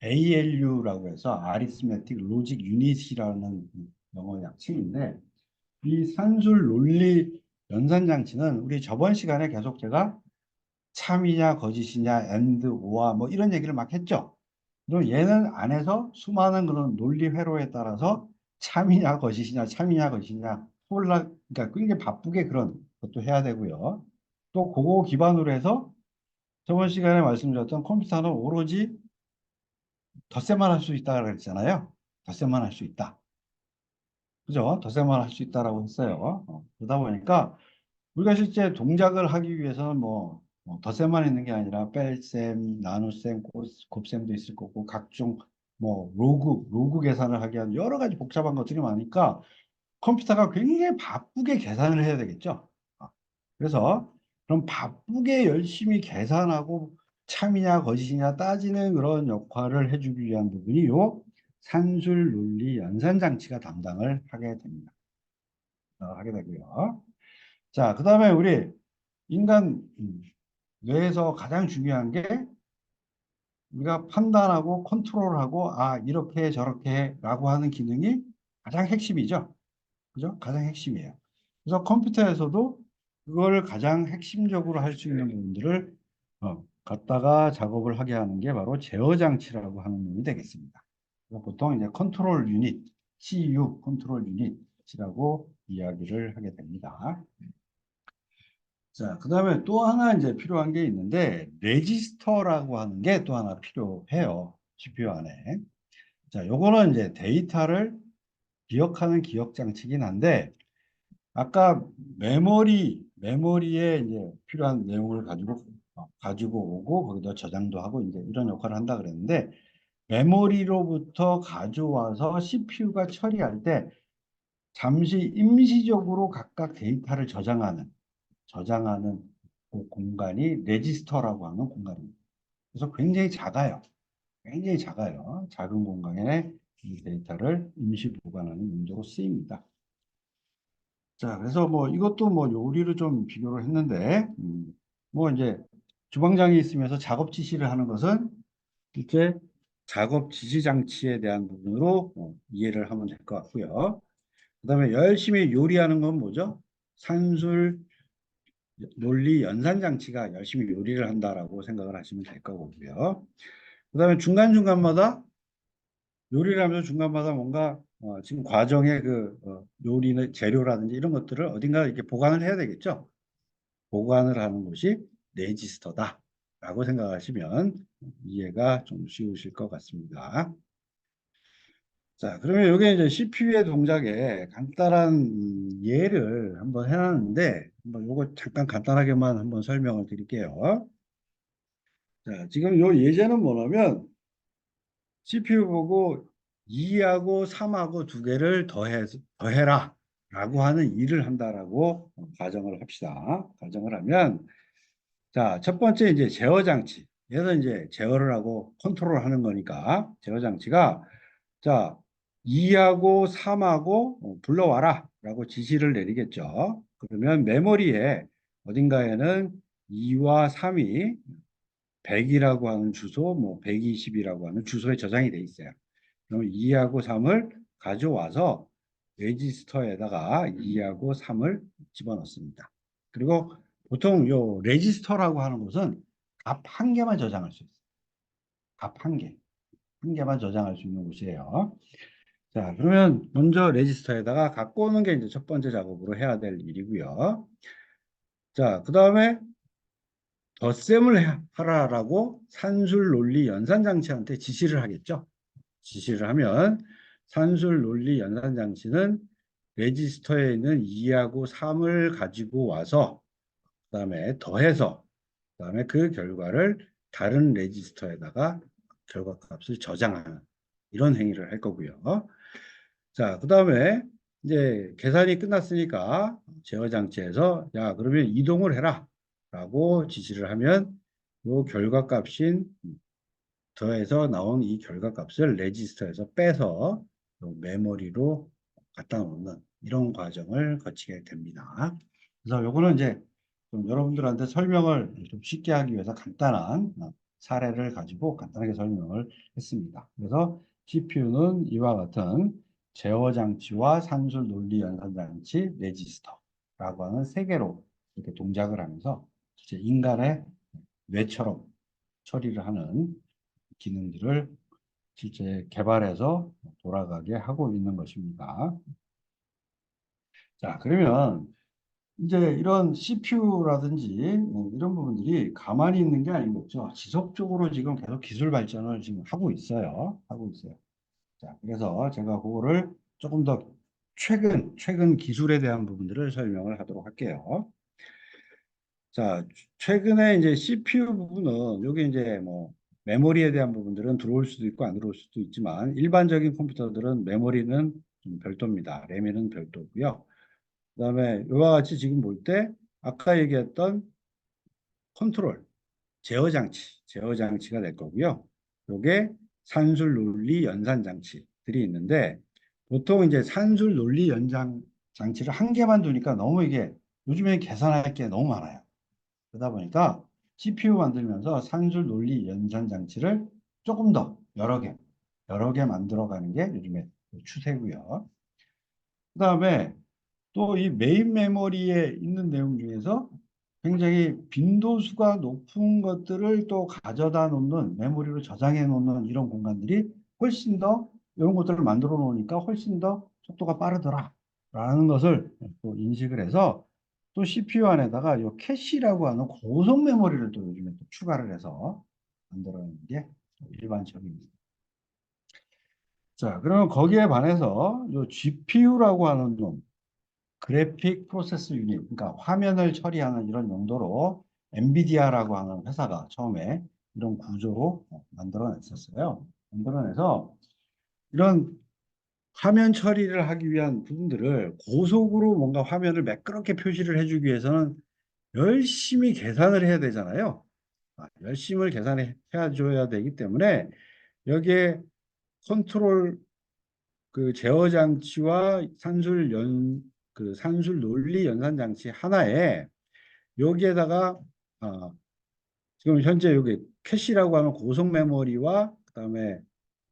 [SPEAKER 1] ALU라고 해서 Arithmetic Logic Unit이라는 영어 약칭인데 이 산술 논리 연산 장치는 우리 저번 시간에 계속 제가 참이냐 거짓이냐 and or와 뭐 이런 얘기를 막 했죠. 그리고 얘는 안에서 수많은 그런 논리 회로에 따라서 참이냐 거짓이냐 참이냐 거짓이냐 홀라 그러니까 굉장히 바쁘게 그런 것도 해야 되고요. 또 그거 기반으로 해서 저번 시간에 말씀드렸던 컴퓨터는 오로지 덧셈만 할 수 있다 그랬잖아요. 덧셈만 할 수 있다. 그죠? 덧셈만 할 수 있다라고 했어요. 그러다 보니까 우리가 실제 동작을 하기 위해서는 뭐 덧셈만 있는 게 아니라 뺄셈, 나눗셈, 곱셈도 있을 거고 각종 뭐 로그 계산을 하기 위한 여러 가지 복잡한 것들이 많으니까 컴퓨터가 굉장히 바쁘게 계산을 해야 되겠죠. 아, 그래서 그럼 바쁘게 열심히 계산하고 참이냐 거짓이냐 따지는 그런 역할을 해주기 위한 부분이 요 산술 논리 연산 장치가 담당을 하게 됩니다. 하게 되고요. 자, 그다음에 우리 인간 뇌에서 가장 중요한 게 우리가 판단하고 컨트롤하고 이렇게 저렇게 라고 하는 기능이 가장 핵심이죠. 그죠? 가장 핵심이에요. 그래서 컴퓨터에서도 그걸 가장 핵심적으로 할 수 있는 부분들을 갖다가 작업을 하게 하는 게 바로 제어 장치라고 하는 놈이 되겠습니다. 그래서 보통 이제 컨트롤 유닛, CU 컨트롤 유닛이라고 이야기를 하게 됩니다. 자, 그 다음에 또 하나 이제 필요한 게 있는데, 레지스터라고 하는 게 또 하나 필요해요. CPU 안에. 자, 요거는 이제 데이터를 기억하는 기억 장치긴 한데, 아까 메모리에 이제 필요한 내용을 가지고 오고, 거기다 저장도 하고, 이제 이런 역할을 한다 그랬는데, 메모리로부터 가져와서 CPU가 처리할 때, 잠시 임시적으로 각각 데이터를 저장하는 그 공간이 레지스터라고 하는 공간입니다. 그래서 굉장히 작아요. 굉장히 작아요. 작은 공간에 이 데이터를 임시 보관하는 용도로 쓰입니다. 자, 그래서 뭐 이것도 뭐 요리를 좀 비교를 했는데, 뭐 이제 주방장이 있으면서 작업 지시를 하는 것은 실제 작업 지시 장치에 대한 부분으로 이해를 하면 될 것 같고요. 그다음에 열심히 요리하는 건 뭐죠? 산술 논리 연산 장치가 열심히 요리를 한다라고 생각을 하시면 될 거고요. 그다음에 중간중간마다 요리를 하면서 중간마다 뭔가 지금 과정의 그 요리의 재료라든지 이런 것들을 어딘가 이렇게 보관을 해야 되겠죠. 보관을 하는 곳이 레지스터다라고 생각하시면 이해가 좀 쉬우실 것 같습니다. 자, 그러면 이게 이제 CPU의 동작에 간단한 예를 한번 해놨는데, 한번 요거 잠깐 간단하게만 한번 설명을 드릴게요. 자, 지금 요 예제는 뭐냐면, CPU 보고 2하고 3하고 두 개를 더해라. 라고 하는 일을 한다라고 가정을 합시다. 가정을 하면, 자, 첫 번째 이제 제어 장치. 얘는 이제 제어를 하고 컨트롤 하는 거니까, 제어 장치가 자, 2하고 3하고 불러와라 라고 지시를 내리겠죠. 그러면 메모리에 어딘가에는 2와 3이 100이라고 하는 주소, 뭐 120이라고 하는 주소에 저장이 돼 있어요. 그럼 2하고 3을 가져와서 레지스터에다가 2하고 3을 집어넣습니다. 그리고 보통 요 레지스터라고 하는 것은 값 한 개만 저장할 수 있어요. 값 한 개. 한 개만 저장할 수 있는 곳이에요. 자, 그러면 먼저 레지스터에다가 갖고 오는 게 이제 첫 번째 작업으로 해야 될 일이고요. 자, 그 다음에 덧셈을 하라라고 산술 논리 연산 장치한테 지시를 하겠죠. 지시를 하면 산술 논리 연산 장치는 레지스터에 있는 2하고 3을 가지고 와서 그다음에 더해서 그다음에 그 결과를 다른 레지스터에다가 결과값을 저장하는 이런 행위를 할 거고요. 자, 그다음에 이제 계산이 끝났으니까 제어 장치에서 야, 그러면 이동을 해라 라고 지시를 하면 요 결과값인 더해서 나온 이 결과값을 레지스터에서 빼서 요 메모리로 갖다 놓는 이런 과정을 거치게 됩니다. 그래서 요거는 이제 좀 여러분들한테 설명을 좀 쉽게 하기 위해서 간단한 사례를 가지고 간단하게 설명을 했습니다. 그래서 CPU는 이와 같은 제어 장치와 산술 논리 연산 장치, 레지스터라고 하는 세 개로 이렇게 동작을 하면서 이제 인간의 뇌처럼 처리를 하는 기능들을 실제 개발해서 돌아가게 하고 있는 것입니다. 자, 그러면 이제 이런 CPU라든지 이런 부분들이 가만히 있는 게 아니겠죠. 지속적으로 지금 계속 기술 발전을 지금 하고 있어요. 하고 있어요. 자, 그래서 제가 그거를 조금 더 최근 기술에 대한 부분들을 설명을 하도록 할게요. 자, 최근에 이제 CPU 부분은 여기 이제 뭐 메모리에 대한 부분들은 들어올 수도 있고 안 들어올 수도 있지만 일반적인 컴퓨터들은 메모리는 좀 별도입니다. 램에는 별도고요. 그다음에 이와 같이 지금 볼 때 아까 얘기했던 컨트롤, 제어 장치가 될 거고요. 요게 산술 논리 연산 장치들이 있는데 보통 이제 산술 논리 연산 장치를 한 개만 두니까 너무 이게 요즘에 계산할 게 너무 많아요. 그러다 보니까 CPU 만들면서 산술 논리 연산 장치를 조금 더 여러 개 만들어가는 게 요즘에 추세고요. 그다음에 또 이 메인 메모리에 있는 내용 중에서 굉장히 빈도수가 높은 것들을 또 가져다 놓는 메모리로 저장해 놓는 이런 공간들이 훨씬 더 이런 것들을 만들어 놓으니까 훨씬 더 속도가 빠르더라 라는 것을 또 인식을 해서 또 CPU 안에다가 이 캐시라고 하는 고속 메모리를 또 요즘에 또 추가를 해서 만들어 놓는 게 일반적입니다. 자, 그러면 거기에 반해서 이 GPU라고 하는 놈, 그래픽 프로세스 유닛, 그러니까 화면을 처리하는 이런 용도로 엔비디아라고 하는 회사가 처음에 이런 구조로 만들어냈었어요. 만들어내서 이런 화면 처리를 하기 위한 부분들을 고속으로 뭔가 화면을 매끄럽게 표시를 해주기 위해서는 열심히 계산을 해야 되잖아요. 열심히 계산해 줘야 되기 때문에 여기에 컨트롤 그 제어 장치와 산술 논리 연산 장치 하나에 여기에다가 지금 현재 여기 캐시라고 하는 고속 메모리와 그다음에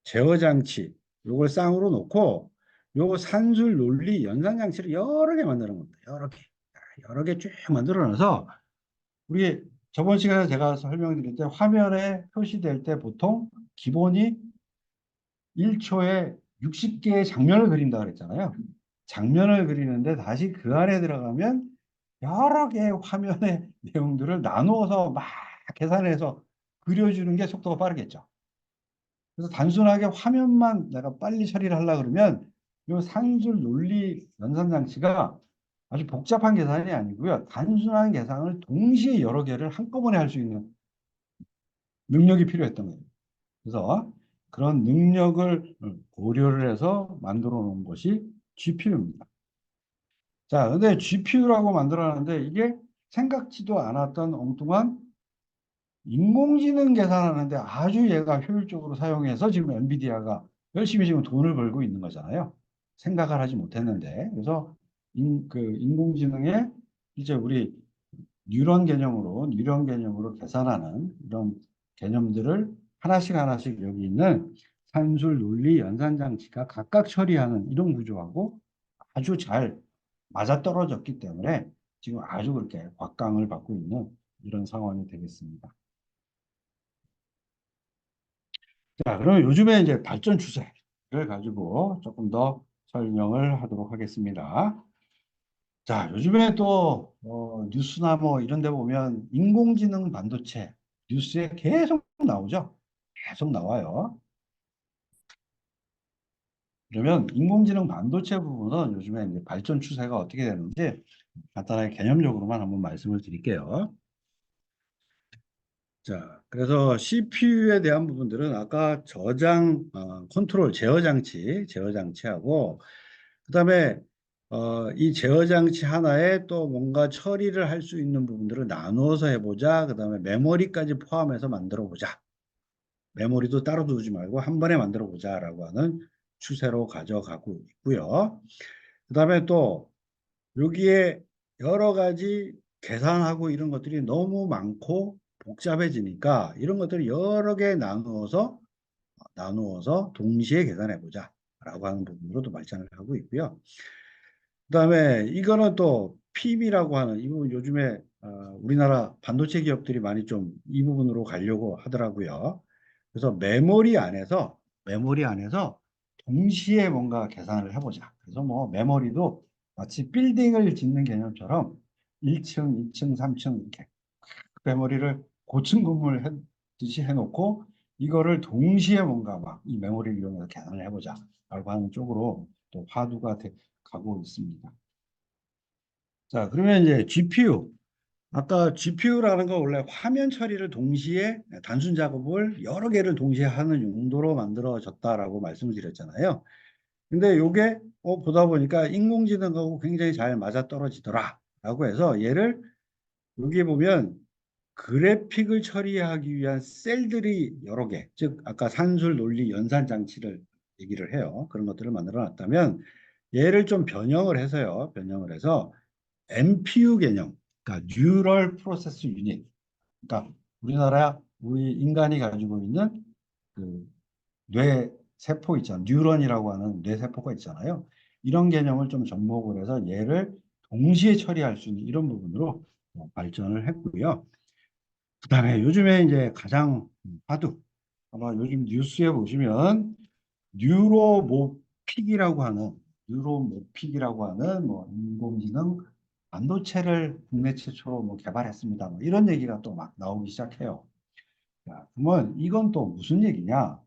[SPEAKER 1] 제어 장치 요걸 쌍으로 놓고 요 산술 논리 연산 장치를 여러 개 만드는 겁니다. 여러 개 쭉 만들어 놔서 우리 저번 시간에 제가 설명드릴 때 화면에 표시될 때 보통 기본이 1초에 60개의 장면을 그린다 그랬잖아요. 장면을 그리는데 다시 그 안에 들어가면 여러 개의 화면의 내용들을 나누어서 막 계산해서 그려주는 게 속도가 빠르겠죠. 그래서 단순하게 화면만 내가 빨리 처리를 하려고 그러면 이 산술 논리 연산 장치가 아주 복잡한 계산이 아니고요. 단순한 계산을 동시에 여러 개를 한꺼번에 할 수 있는 능력이 필요했던 거예요. 그래서 그런 능력을 고려를 해서 만들어 놓은 것이 GPU입니다. 자, 근데 GPU라고 만들어놨는데 이게 생각지도 않았던 엉뚱한 인공지능 계산하는데 아주 얘가 효율적으로 사용해서 지금 엔비디아가 열심히 지금 돈을 벌고 있는 거잖아요. 생각을 하지 못했는데. 그래서 인공지능에 이제 우리 뉴런 개념으로 계산하는 이런 개념들을 하나씩 여기 있는 산술 논리 연산 장치가 각각 처리하는 이런 구조하고 아주 잘 맞아떨어졌기 때문에 지금 아주 그렇게 곽강을 받고 있는 이런 상황이 되겠습니다. 자, 그러면 요즘에 이제 발전 추세를 가지고 조금 더 설명을 하도록 하겠습니다. 자, 요즘에 또 뉴스나 뭐 이런 데 보면 인공지능 반도체 뉴스에 계속 나오죠. 계속 나와요. 그러면 인공지능 반도체 부분은 요즘에 이제 발전 추세가 어떻게 되는지 간단하게 개념적으로만 한번 말씀을 드릴게요. 자, 그래서 CPU에 대한 부분들은 아까 컨트롤, 제어 장치하고, 그다음에 이 제어 장치 하나에 또 뭔가 처리를 할 수 있는 부분들을 나누어서 해보자. 그다음에 메모리까지 포함해서 만들어 보자. 메모리도 따로 두지 말고 한 번에 만들어 보자라고 하는 추세로 가져가고 있고요. 그다음에 또 여기에 여러 가지 계산하고 이런 것들이 너무 많고 복잡해지니까 이런 것들을 여러 개 나누어서 동시에 계산해 보자라고 하는 부분으로도 발전을 하고 있고요. 그다음에 이거는 또 PB라고 하는 이 부분 요즘에 우리나라 반도체 기업들이 많이 좀 이 부분으로 가려고 하더라고요. 그래서 메모리 안에서 동시에 뭔가 계산을 해보자. 그래서 뭐 메모리도 마치 빌딩을 짓는 개념처럼 1층, 2층, 3층 이렇게 메모리를 고층 건물 듯이 해놓고 이거를 동시에 뭔가 막 이 메모리를 이용해서 계산을 해보자라고 하는 쪽으로 또 가고 있습니다. 자, 그러면 이제 GPU. 아까 GPU라는 거 원래 화면 처리를 동시에 단순 작업을 여러 개를 동시에 하는 용도로 만들어졌다라고 말씀을 드렸잖아요. 근데 요게 보다 보니까 인공지능하고 굉장히 잘 맞아떨어지더라라고 해서 얘를 여기 보면 그래픽을 처리하기 위한 셀들이 여러 개, 즉 아까 산술 논리 연산 장치를 얘기를 해요. 그런 것들을 만들어 놨다면 얘를 좀 변형을 해서 NPU 개념, 그러니까 뉴럴 프로세스 유닛. 그러니까 우리 인간이 가지고 있는 그 뇌 세포 있잖아요. 뉴런이라고 하는 뇌 세포가 있잖아요. 이런 개념을 좀 접목을 해서 얘를 동시에 처리할 수 있는 이런 부분으로 발전을 했고요. 그다음에 요즘에 이제 가장 화두 아마 요즘 뉴스에 보시면 뉴로모픽이라고 하는 뉴로모픽이라고 하는 뭐 인공지능 반도체를 국내 최초로 뭐 개발했습니다. 뭐 이런 얘기가 또 막 나오기 시작해요. 자, 그러면 이건 또 무슨 얘기냐?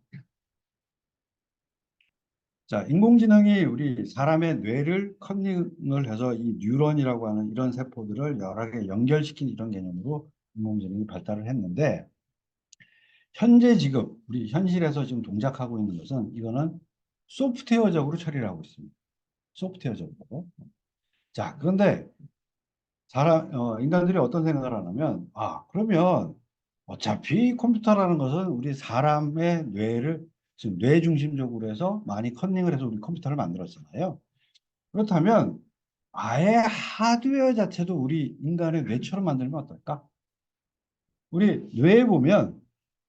[SPEAKER 1] 자, 인공지능이 우리 사람의 뇌를 커닝을 해서 이 뉴런이라고 하는 이런 세포들을 여러 개 연결시킨 이런 개념으로 인공지능이 발달을 했는데 현재 지금 우리 현실에서 지금 동작하고 있는 것은 이거는 소프트웨어적으로 처리를 하고 있습니다. 소프트웨어적으로. 자, 그런데 인간들이 어떤 생각을 하냐면, 그러면 어차피 컴퓨터라는 것은 우리 사람의 뇌를 지금 뇌 중심적으로 해서 많이 컨닝을 해서 우리 컴퓨터를 만들었잖아요. 그렇다면 아예 하드웨어 자체도 우리 인간의 뇌처럼 만들면 어떨까? 우리 뇌에 보면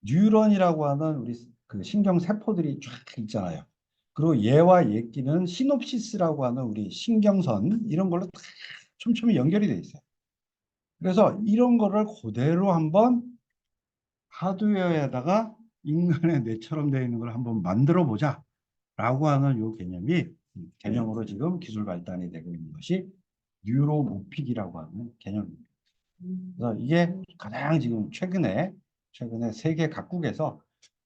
[SPEAKER 1] 뉴런이라고 하는 우리 그 신경 세포들이 쫙 있잖아요. 그리고 얘와 얘끼는 시놉시스라고 하는 우리 신경선 이런 걸로 다 촘촘히 연결이 돼 있어요. 그래서 이런 거를 그대로 한번 하드웨어에다가 인간의 뇌처럼 되어 있는 걸 한번 만들어 보자라고 하는 요 개념으로 지금 기술 발달이 되고 있는 것이 뉴로모픽이라고 하는 개념입니다. 그래서 이게 가장 지금 최근에 세계 각국에서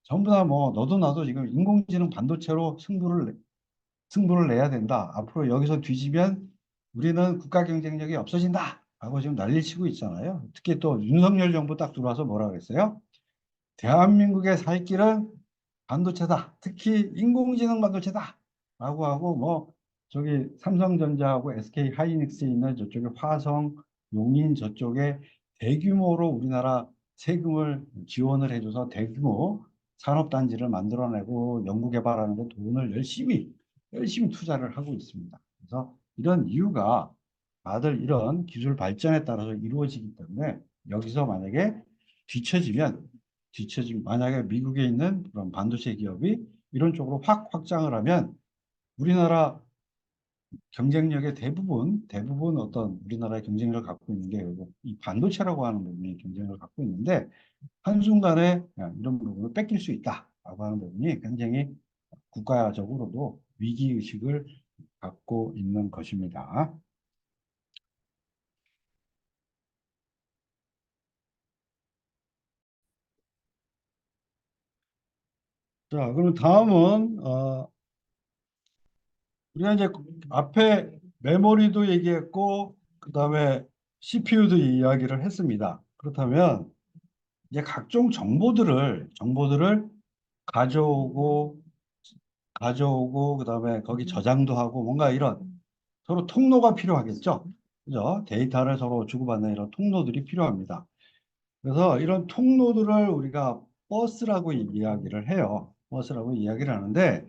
[SPEAKER 1] 전부 다 뭐 너도 나도 지금 인공지능 반도체로 승부를 내야 된다. 앞으로 여기서 뒤지면 우리는 국가 경쟁력이 없어진다. 라고 지금 난리를 치고 있잖아요. 특히 또 윤석열 정부 딱 들어와서 뭐라 그랬어요? 대한민국의 살 길은 반도체다. 특히 인공지능 반도체다. 라고 하고 뭐 저기 삼성전자하고 SK 하이닉스에 있는 저쪽에 화성, 용인 저쪽에 대규모로 우리나라 세금을 지원을 해줘서 대규모 산업단지를 만들어내고 연구개발하는 데 돈을 열심히 투자를 하고 있습니다. 그래서 이런 이유가 다들 이런 기술 발전에 따라서 이루어지기 때문에 여기서 만약에 뒤처지면 만약에 미국에 있는 그런 반도체 기업이 이런 쪽으로 확 확장을 하면 우리나라 경쟁력의 대부분 어떤 우리나라의 경쟁력을 갖고 있는 게 이 반도체라고 하는 부분이 경쟁력을 갖고 있는데 한순간에 이런 부분을 뺏길 수 있다라고 하는 부분이 굉장히 국가적으로도 위기의식을 갖고 있는 것입니다. 자, 그럼 다음은 우리가 이제 앞에 메모리도 얘기했고 그다음에 CPU도 이야기를 했습니다. 그렇다면 이제 각종 정보들을 가져오고 그다음에 거기 저장도 하고 뭔가 이런 서로 통로가 필요하겠죠. 그죠? 데이터를 서로 주고받는 이런 통로들이 필요합니다. 그래서 이런 통로들을 우리가 버스라고 이야기를 해요. 버스라고 이야기를 하는데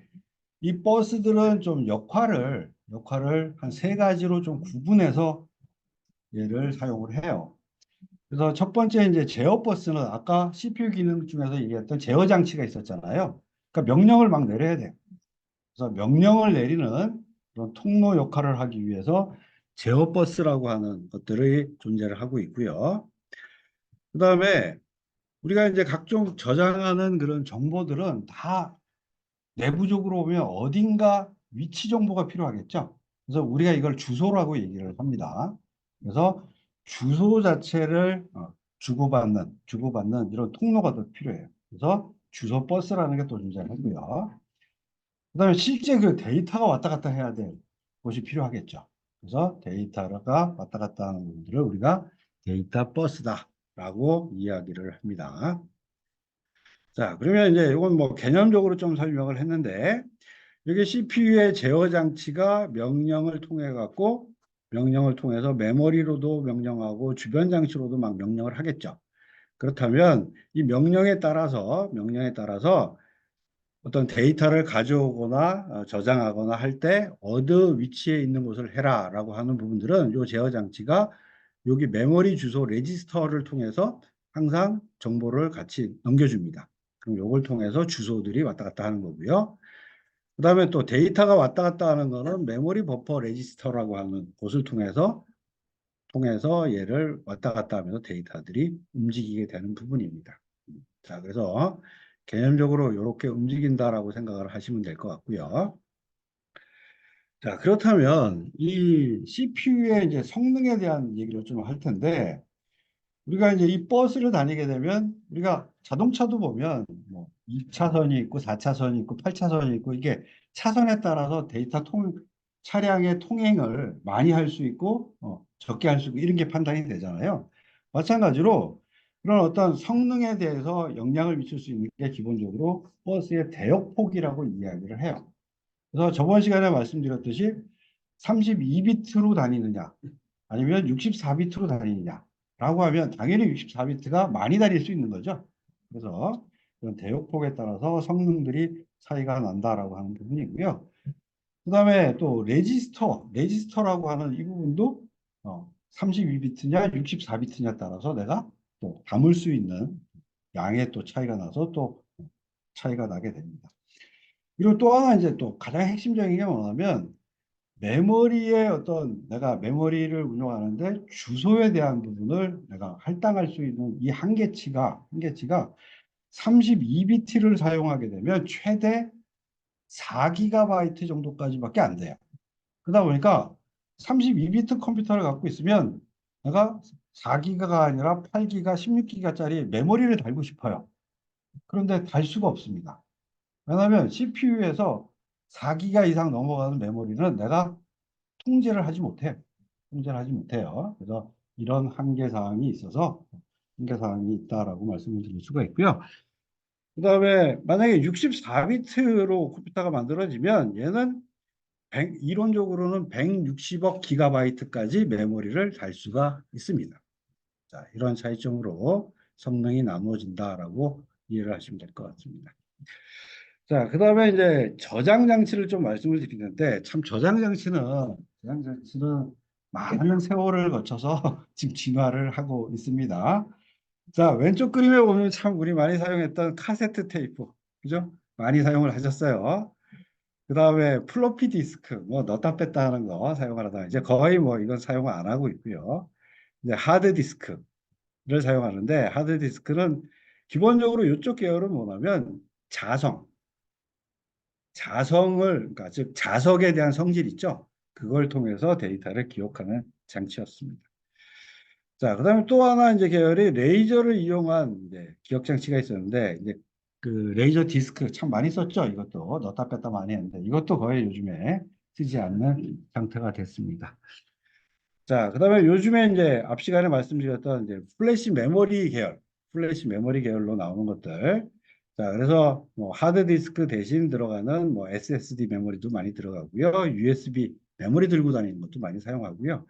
[SPEAKER 1] 이 버스들은 좀 역할을 한 세 가지로 좀 구분해서 얘를 사용을 해요. 그래서 첫 번째 이제 제어 버스는 아까 CPU 기능 중에서 얘기했던 제어 장치가 있었잖아요. 그러니까 명령을 막 내려야 돼요. 그래서 명령을 내리는 그런 통로 역할을 하기 위해서 제어 버스라고 하는 것들이 존재를 하고 있고요. 그다음에 우리가 이제 각종 저장하는 그런 정보들은 다 내부적으로 보면 어딘가 위치 정보가 필요하겠죠. 그래서 우리가 이걸 주소라고 얘기를 합니다. 그래서 주소 자체를 주고받는 이런 통로가 또 필요해요. 그래서 주소 버스라는 게 또 존재하고요. 그다음에 실제 그 데이터가 왔다 갔다 해야 될 곳이 필요하겠죠. 그래서 데이터가 왔다 갔다 하는 부분들을 우리가 데이터 버스다라고 이야기를 합니다. 자, 그러면 이제 이건 뭐 개념적으로 좀 설명을 했는데, 여기 CPU의 제어 장치가 명령을 통해서 메모리로도 명령하고 주변 장치로도 막 명령을 하겠죠. 그렇다면 이 명령에 따라서 어떤 데이터를 가져오거나 저장하거나 할 때 어느 위치에 있는 곳을 해라라고 하는 부분들은 이 제어 장치가 여기 메모리 주소 레지스터를 통해서 항상 정보를 같이 넘겨줍니다. 그럼 이걸 통해서 주소들이 왔다 갔다 하는 거고요. 그다음에 또 데이터가 왔다 갔다 하는 거는 메모리 버퍼 레지스터라고 하는 곳을 통해서 얘를 왔다 갔다 하면서 데이터들이 움직이게 되는 부분입니다. 자, 그래서 개념적으로 이렇게 움직인다라고 생각을 하시면 될 것 같고요. 자, 그렇다면 이 CPU의 이제 성능에 대한 얘기를 좀 할 텐데, 우리가 이제 이 버스를 다니게 되면 우리가 자동차도 보면 뭐 2차선이 있고 4차선이 있고 8차선이 있고 이게 차선에 따라서 차량의 통행을 많이 할 수 있고 적게 할 수 있고 이런 게 판단이 되잖아요. 마찬가지로 그런 어떤 성능에 대해서 영향을 미칠 수 있는 게 기본적으로 버스의 대역폭이라고 이야기를 해요. 그래서 저번 시간에 말씀드렸듯이 32비트로 다니느냐 아니면 64비트로 다니느냐라고 하면 당연히 64비트가 많이 다닐 수 있는 거죠. 그래서 그런 대역폭에 따라서 성능들이 차이가 난다라고 하는 부분이고요. 그다음에 또 레지스터라고 하는 이 부분도 32비트냐 64비트냐 따라서 내가 또 담을 수 있는 양에 또 차이가 나서 또 차이가 나게 됩니다. 그리고 또 하나 이제 또 가장 핵심적인 게 뭐냐면 메모리의 어떤 내가 메모리를 운영하는데 주소에 대한 부분을 내가 할당할 수 있는 이 한계치가 32비트를 사용하게 되면 최대 4GB 정도까지밖에 안 돼요. 그러다 보니까 32비트 컴퓨터를 갖고 있으면 내가 4기가가 아니라 8기가, 16기가짜리 메모리를 달고 싶어요. 그런데 달 수가 없습니다. 왜냐하면 CPU에서 4기가 이상 넘어가는 메모리는 내가 통제를 하지 못해요. 통제를 하지 못해요. 그래서 이런 한계 사항이 있다라고 말씀을 드릴 수가 있고요. 그다음에 만약에 64비트로 컴퓨터가 만들어지면 얘는 이론적으로는 160억 기가바이트까지 메모리를 달 수가 있습니다. 자, 이런 차이점으로 성능이 나누어진다라고 이해를 하시면 될 것 같습니다. 자, 그다음에 이제 저장 장치를 좀 말씀을 드리는데 참 저장 장치는 많은 세월을 거쳐서 지금 진화를 하고 있습니다. 자, 왼쪽 그림에 보면 참 우리 많이 사용했던 카세트 테이프, 그죠? 많이 사용을 하셨어요. 그다음에 플로피 디스크, 뭐 넣다 뺐다 하는 거 사용을 하다 이제 거의 뭐 이건 사용을 안 하고 있고요. 이제 하드 디스크를 사용하는데 하드 디스크는 기본적으로 이쪽 계열은 뭐냐면 자성, 그러니까 즉 자석에 대한 성질 있죠. 그걸 통해서 데이터를 기억하는 장치였습니다. 자, 그다음에 또 하나 이제 계열이 레이저를 이용한 이제 기억 장치가 있었는데 이제 그 레이저 디스크 참 많이 썼죠. 이것도 넣다 뺐다 많이 했는데 이것도 거의 요즘에 쓰지 않는 상태가 됐습니다. 자, 그다음에 요즘에 이제 앞 시간에 말씀드렸던 이제 플래시 메모리 계열로 나오는 것들. 자, 그래서 뭐 하드디스크 대신 들어가는 뭐 SSD 메모리도 많이 들어가고요. USB 메모리 들고 다니는 것도 많이 사용하고요.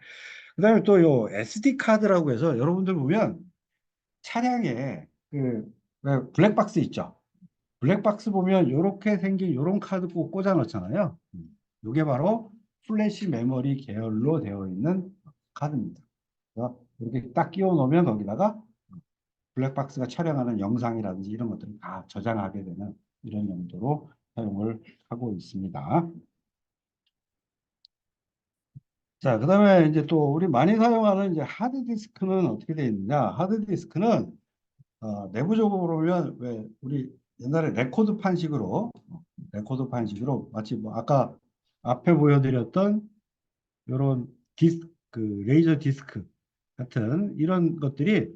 [SPEAKER 1] 그다음에 또 요 SD 카드라고 해서 여러분들 보면 차량에 왜 블랙박스 있죠. 블랙박스 보면 이렇게 생긴 이런 카드 꼭 꽂아 놓잖아요. 이게 바로 플래시 메모리 계열로 되어 있는 카드입니다. 그래서 이렇게 딱 끼워 놓으면 거기다가 블랙박스가 촬영하는 영상이라든지 이런 것들을 다 저장하게 되는 이런 용도로 사용을 하고 있습니다. 자, 그다음에 이제 또 우리 많이 사용하는 이제 하드디스크는 어떻게 되어 있느냐? 하드디스크는 내부적으로 보면 왜 우리 옛날에 레코드 판식으로 마치 뭐 아까 앞에 보여드렸던 이런 레이저 디스크 같은 이런 것들이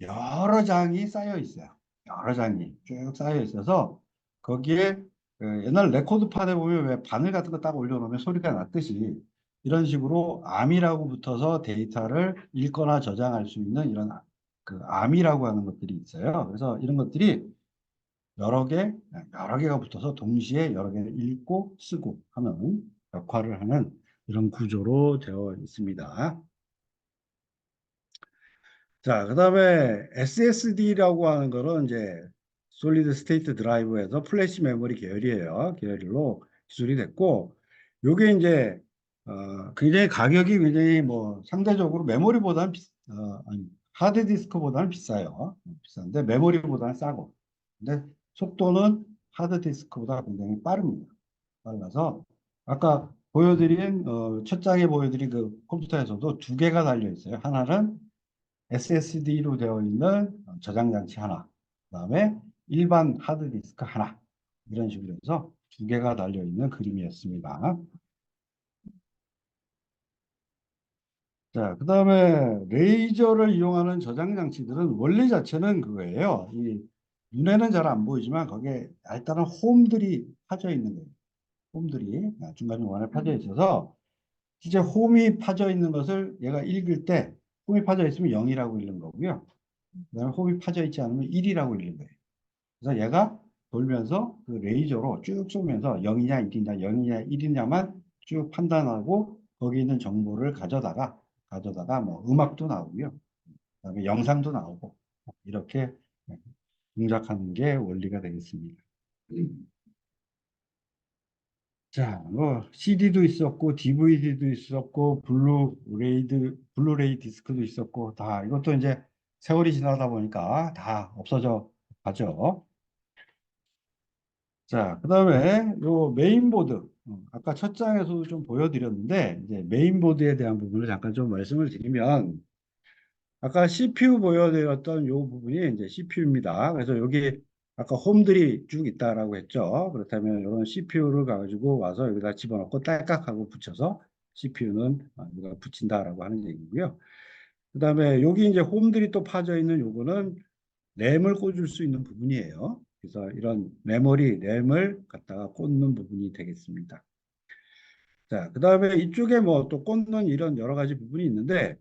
[SPEAKER 1] 여러 장이 쌓여 있어요. 여러 장이 쭉 쌓여 있어서 거기에 옛날 레코드판에 보면 왜 바늘 같은 거 딱 올려놓으면 소리가 났듯이 이런 식으로 암이라고 붙어서 데이터를 읽거나 저장할 수 있는 이런 그 암이라고 하는 것들이 있어요. 그래서 이런 것들이 여러 개가 붙어서 동시에 여러 개를 읽고 쓰고 하는 역할을 하는 이런 구조로 되어 있습니다. 자, 그다음에 SSD라고 하는 거는 이제 솔리드 스테이트 드라이브에서 플래시 메모리 계열이에요. 계열로 기술이 됐고, 요게 이제 굉장히 가격이 굉장히 뭐 상대적으로 메모리보다는 아니, 하드 디스크보다는 비싸요. 비싼데 메모리보다는 싸고. 근데 속도는 하드 디스크보다 굉장히 빠릅니다. 빨라서 아까 보여드린 첫 장에 보여드린 그 컴퓨터에서도 두 개가 달려 있어요. 하나는 SSD로 되어 있는 저장 장치 하나, 그다음에 일반 하드디스크 하나, 이런 식으로 해서 두 개가 달려 있는 그림이었습니다. 자, 그다음에 레이저를 이용하는 저장 장치들은 원리 자체는 그거예요. 이 눈에는 잘 안 보이지만 거기에 일단은 홈들이 파져 있는 거예요. 홈들이 중간중간에 파져 있어서 이제 홈이 파져 있는 것을 얘가 읽을 때 홈이 파져 있으면 0이라고 읽는 거고요. 그다음에 홈이 파져 있지 않으면 1이라고 읽는 거예요. 그래서 얘가 돌면서 그 레이저로 쭉 쏘면서 0이냐 1이냐 0이냐 1이냐만 쭉 판단하고 거기 있는 정보를 가져다가 뭐 음악도 나오고요. 그다음에 영상도 나오고 이렇게 동작하는 게 원리가 되겠습니다. 자, 뭐 CD도 있었고 DVD도 있었고 블루레이 디스크도 있었고 다 이것도 이제 세월이 지나다 보니까 다 없어져 가죠. 자, 그다음에 요 메인보드. 아까 첫 장에서도 좀 보여드렸는데 이제 메인보드에 대한 부분을 잠깐 좀 말씀을 드리면 아까 CPU 보여드렸던 요 부분이 이제 CPU입니다. 그래서 여기 아까 홈들이 쭉 있다라고 했죠. 그렇다면 이런 CPU를 가지고 와서 여기다 집어넣고 딸깍하고 붙여서 CPU는 우리가 붙인다라고 하는 얘기고요. 그다음에 여기 이제 홈들이 또 파져 있는 요거는 램을 꽂을 수 있는 부분이에요. 그래서 이런 램을 갖다가 꽂는 부분이 되겠습니다. 자, 그 다음에 이쪽에 뭐 또 꽂는 이런 여러 가지 부분이 있는데,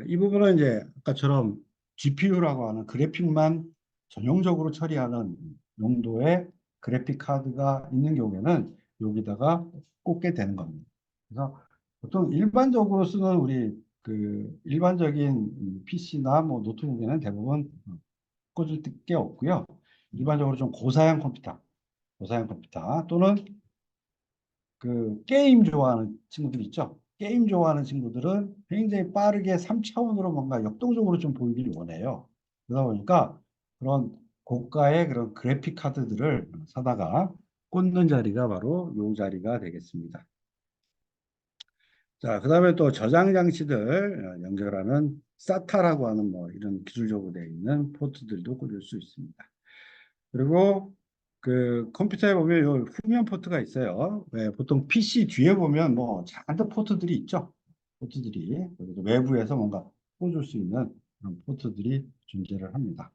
[SPEAKER 1] 이 부분은 이제 아까처럼 GPU라고 하는 그래픽만 전용적으로 처리하는 용도의 그래픽 카드가 있는 경우에는 여기다가 꽂게 되는 겁니다. 그래서 보통 일반적으로 쓰는 우리 그 일반적인 PC나 뭐 노트북에는 대부분 꽂을 게 없고요. 일반적으로 좀 고사양 컴퓨터 또는 그 게임 좋아하는 친구들 있죠. 게임 좋아하는 친구들은 굉장히 빠르게 3차원으로 뭔가 역동적으로 좀 보이길 원해요. 그러다 보니까 그런 고가의 그런 그래픽 카드들을 사다가 꽂는 자리가 바로 이 자리가 되겠습니다. 자, 그다음에 또 저장 장치들 연결하는 사타라고 하는 뭐 이런 기술적으로 되어 있는 포트들도 꽂을 수 있습니다. 그리고 그 컴퓨터에 보면 요 후면 포트가 있어요. 왜 보통 PC 뒤에 보면 뭐 작은 포트들이 있죠. 포트들이 그리고 외부에서 뭔가 꽂을 수 있는 그런 포트들이 존재를 합니다.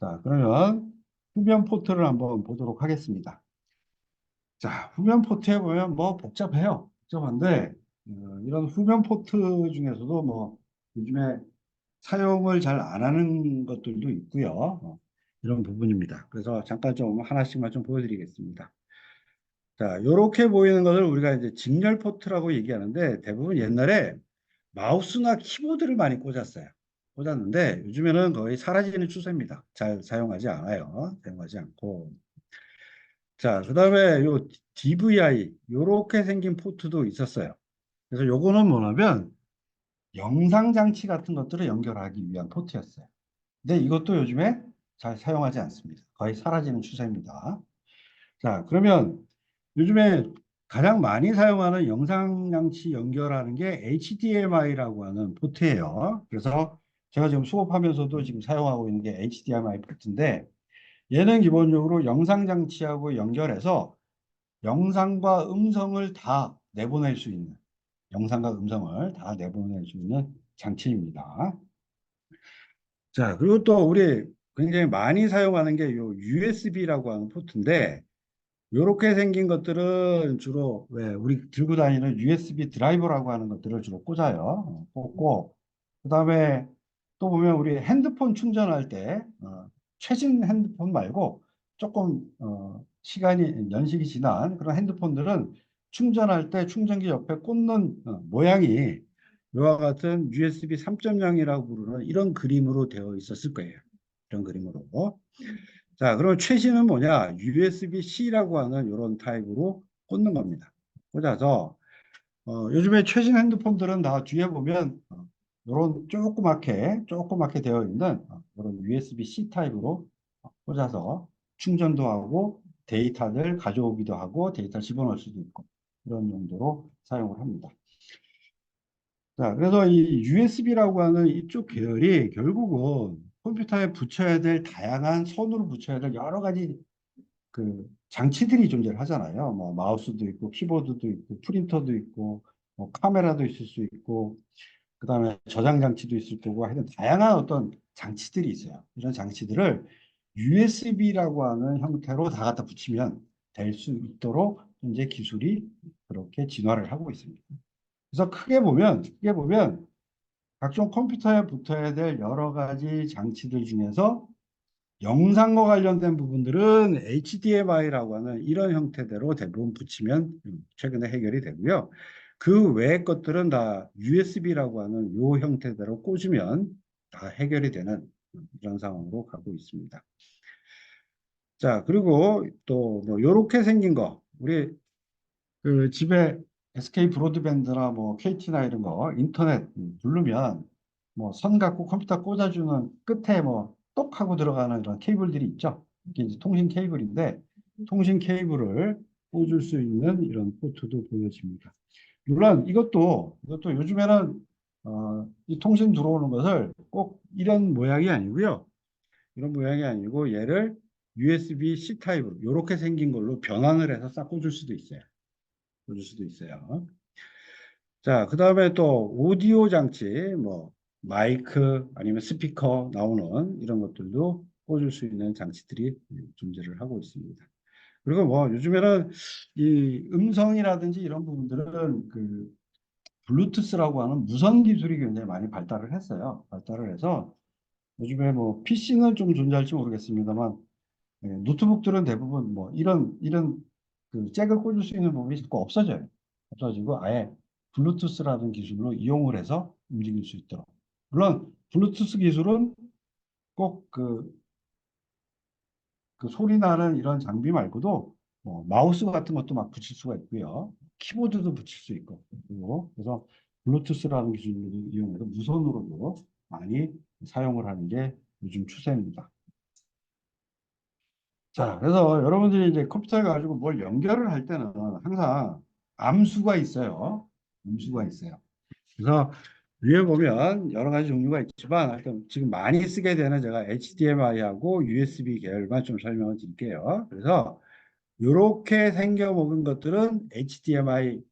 [SPEAKER 1] 자, 그러면 후면 포트를 한번 보도록 하겠습니다. 자, 후면 포트에 보면 뭐 복잡해요. 복잡한데 이런 후면 포트 중에서도 뭐 요즘에 사용을 잘 안 하는 것들도 있고요. 이런 부분입니다. 그래서 잠깐 좀 하나씩만 좀 보여드리겠습니다. 자, 이렇게 보이는 것을 우리가 이제 직렬 포트라고 얘기하는데 대부분 옛날에 마우스나 키보드를 많이 꽂았어요. 꽂았는데 요즘에는 거의 사라지는 추세입니다. 잘 사용하지 않아요. 사용하지 않고. 자, 그다음에 요 DVI 요렇게 생긴 포트도 있었어요. 그래서 요거는 뭐냐면 영상 장치 같은 것들을 연결하기 위한 포트였어요. 근데 이것도 요즘에 잘 사용하지 않습니다. 거의 사라지는 추세입니다. 자, 그러면 요즘에 가장 많이 사용하는 영상 장치 연결하는 게 HDMI라고 하는 포트예요. 그래서 제가 지금 수업하면서도 지금 사용하고 있는 게 HDMI 포트인데 얘는 기본적으로 영상 장치하고 연결해서 영상과 음성을 다 내보낼 수 있는 영상과 음성을 다 내보낼 수 있는 장치입니다. 자, 그리고 또 우리 굉장히 많이 사용하는 게 요 USB라고 하는 포트인데 요렇게 생긴 것들은 주로 왜 우리 들고 다니는 USB 드라이버라고 하는 것들을 주로 꽂아요. 꽂고 그다음에 또 보면 우리 핸드폰 충전할 때 최신 핸드폰 말고 조금 시간이 연식이 지난 그런 핸드폰들은 충전할 때 충전기 옆에 꽂는 모양이 이와 같은 USB 3.0이라고 부르는 이런 그림으로 되어 있었을 거예요. 이런 그림으로. 자, 그럼 최신은 뭐냐? USB-C라고 하는 이런 타입으로 꽂는 겁니다. 꽂아서 요즘에 최신 핸드폰들은 다 뒤에 보면 이런 조그맣게 되어 있는 이런 USB-C 타입으로 꽂아서 충전도 하고 데이터를 가져오기도 하고 데이터를 집어넣을 수도 있고 이런 용도로 사용을 합니다. 자, 그래서 이 USB라고 하는 이쪽 계열이 결국은 컴퓨터에 붙여야 될 다양한 손으로 붙여야 될 여러 가지 그 장치들이 존재를 하잖아요. 뭐 마우스도 있고 키보드도 있고 프린터도 있고 뭐 카메라도 있을 수 있고 그다음에 저장 장치도 있을 거고 하여튼 다양한 어떤 장치들이 있어요. 이런 장치들을 USB라고 하는 형태로 다 갖다 붙이면 될 수 있도록 현재 기술이 그렇게 진화를 하고 있습니다. 그래서 크게 보면 각종 컴퓨터에 붙어야 될 여러 가지 장치들 중에서 영상과 관련된 부분들은 HDMI라고 하는 이런 형태대로 대부분 붙이면 최근에 해결이 되고요. 그 외의 것들은 다 USB라고 하는 이 형태대로 꽂으면 다 해결이 되는 이런 상황으로 가고 있습니다. 자, 그리고 또 뭐 이렇게 생긴 거 우리 그 집에 SK 브로드밴드나 뭐 KT나 이런 거 인터넷 누르면 뭐 선 갖고 컴퓨터 꽂아주는 끝에 뭐 똑 하고 들어가는 이런 케이블들이 있죠. 이게 이제 통신 케이블인데 통신 케이블을 꽂을 수 있는 이런 포트도 보여집니다. 물론 이것도 요즘에는 이 통신 들어오는 것을 꼭 이런 모양이 아니고요. 이런 모양이 아니고 얘를 USB-C 타입으로 이렇게 생긴 걸로 변환을 해서 싹 꽂을 수도 있어요. 꽂을 수도 있어요. 자, 그 다음에 또 오디오 장치, 뭐 마이크 아니면 스피커 나오는 이런 것들도 꽂을 수 있는 장치들이 존재를 하고 있습니다. 그리고 뭐 요즘에는 이 음성이라든지 이런 부분들은 그 블루투스라고 하는 무선 기술이 굉장히 많이 발달을 했어요. 발달을 해서 요즘에 뭐 PC는 좀 존재할지 모르겠습니다만 노트북들은 대부분 뭐 이런 그 잭을 꽂을 수 있는 부분이 자꾸 없어져요. 없어지고 아예 블루투스라는 기술로 이용을 해서 움직일 수 있도록. 물론 블루투스 기술은 꼭 그 소리 나는 이런 장비 말고도 뭐 마우스 같은 것도 막 붙일 수가 있고요. 키보드도 붙일 수 있고. 그리고 그래서 블루투스라는 기술을 이용해서 무선으로도 많이 사용을 하는 게 요즘 추세입니다. 자, 그래서 여러분들이 이제 컴퓨터에 가지고 뭘 연결을 할 때는 항상 암수가 있어요. 암수가 있어요. 그래서 위에 보면 여러 가지 종류가 있지만 하여튼 지금 많이 쓰게 되는 제가 HDMI하고 USB 계열만 좀 설명을 드릴게요. 그래서 이렇게 생겨먹은 것들은 HDMI